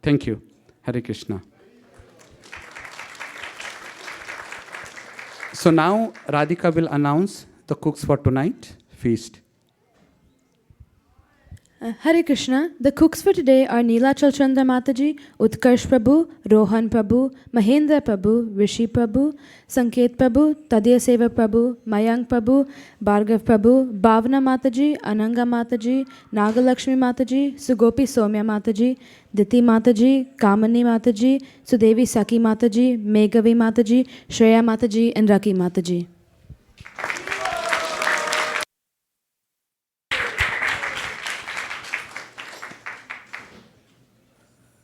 Thank you. Hare Krishna. So now Radhika will announce the cooks for tonight feast. Hare Krishna. The cooks for today are Neelachal Chandra Mataji, Utkarsh Prabhu, Rohan Prabhu, Mahendra Prabhu, Rishi Prabhu, Sanket Prabhu, Tadya Seva Prabhu, Mayank Prabhu, Bhargav Prabhu, Bhavana Mataji, Ananga Mataji, Nagalakshmi Mataji, Sugopi Somya Mataji, Diti Mataji, Kamani Mataji, Sudevi Saki Mataji, Meghavi Mataji, Shreya Mataji, and Raki Mataji.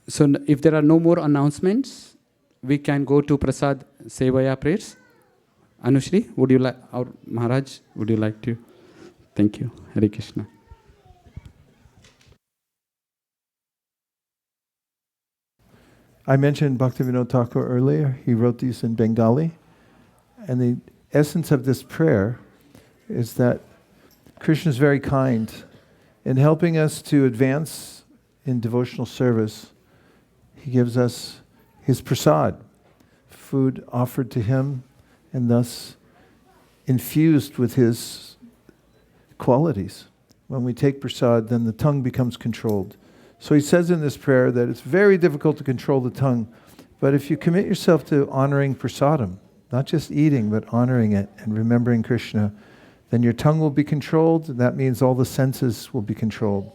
So if there are no more announcements, we can go to Prasad Sevaya prayers. Anushri, would you like, or Maharaj, would you like to? Thank you. Hare Krishna. I mentioned Bhaktivinoda Thakur earlier. He wrote these in Bengali. And the essence of this prayer is that Krishna is very kind in helping us to advance in devotional service. He gives us his prasad, food offered to him and thus infused with his qualities. When we take prasad, then the tongue becomes controlled. So he says in this prayer that it's very difficult to control the tongue, but if you commit yourself to honoring prasadam, not just eating, but honoring it and remembering Krishna, then your tongue will be controlled. That means all the senses will be controlled.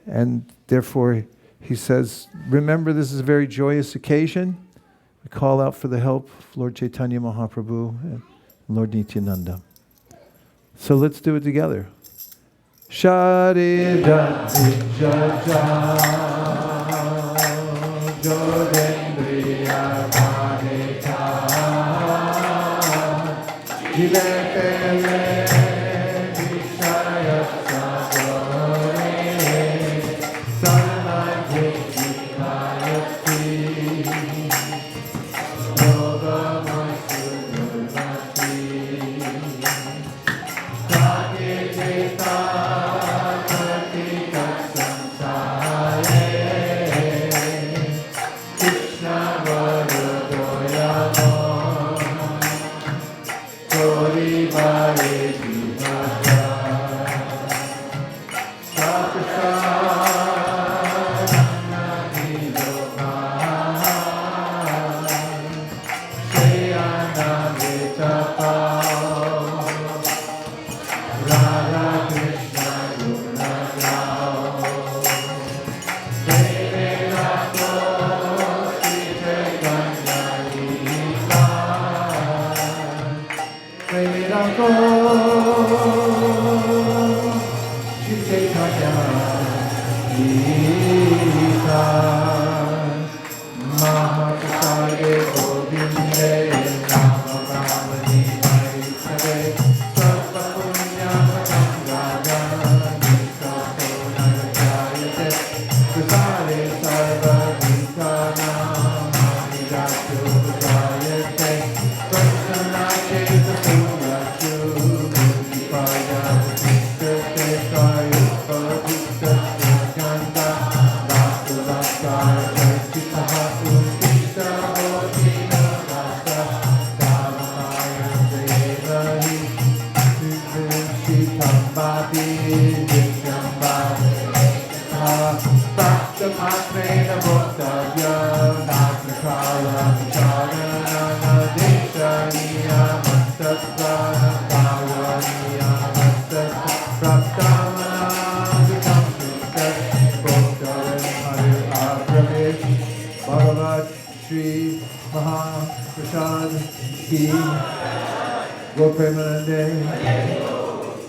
And therefore, he says, remember this is a very joyous occasion. We call out for the help of Lord Chaitanya Mahaprabhu and Lord Nityananda. So let's do it together. Shari Dati Jaja Jodendriya Bhadita Jiletele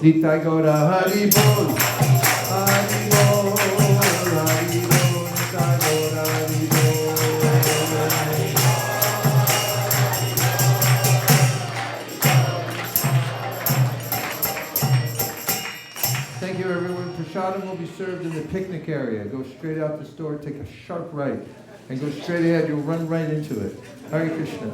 Nitai Gaura Hari Bol, Hari Bol, Hari Bol, Nitai Gaura Hari Bol. prasadam will be served in the picnic area. Go straight out the store, take a sharp right, and go straight ahead. You'll run right into it. Hare Krishna.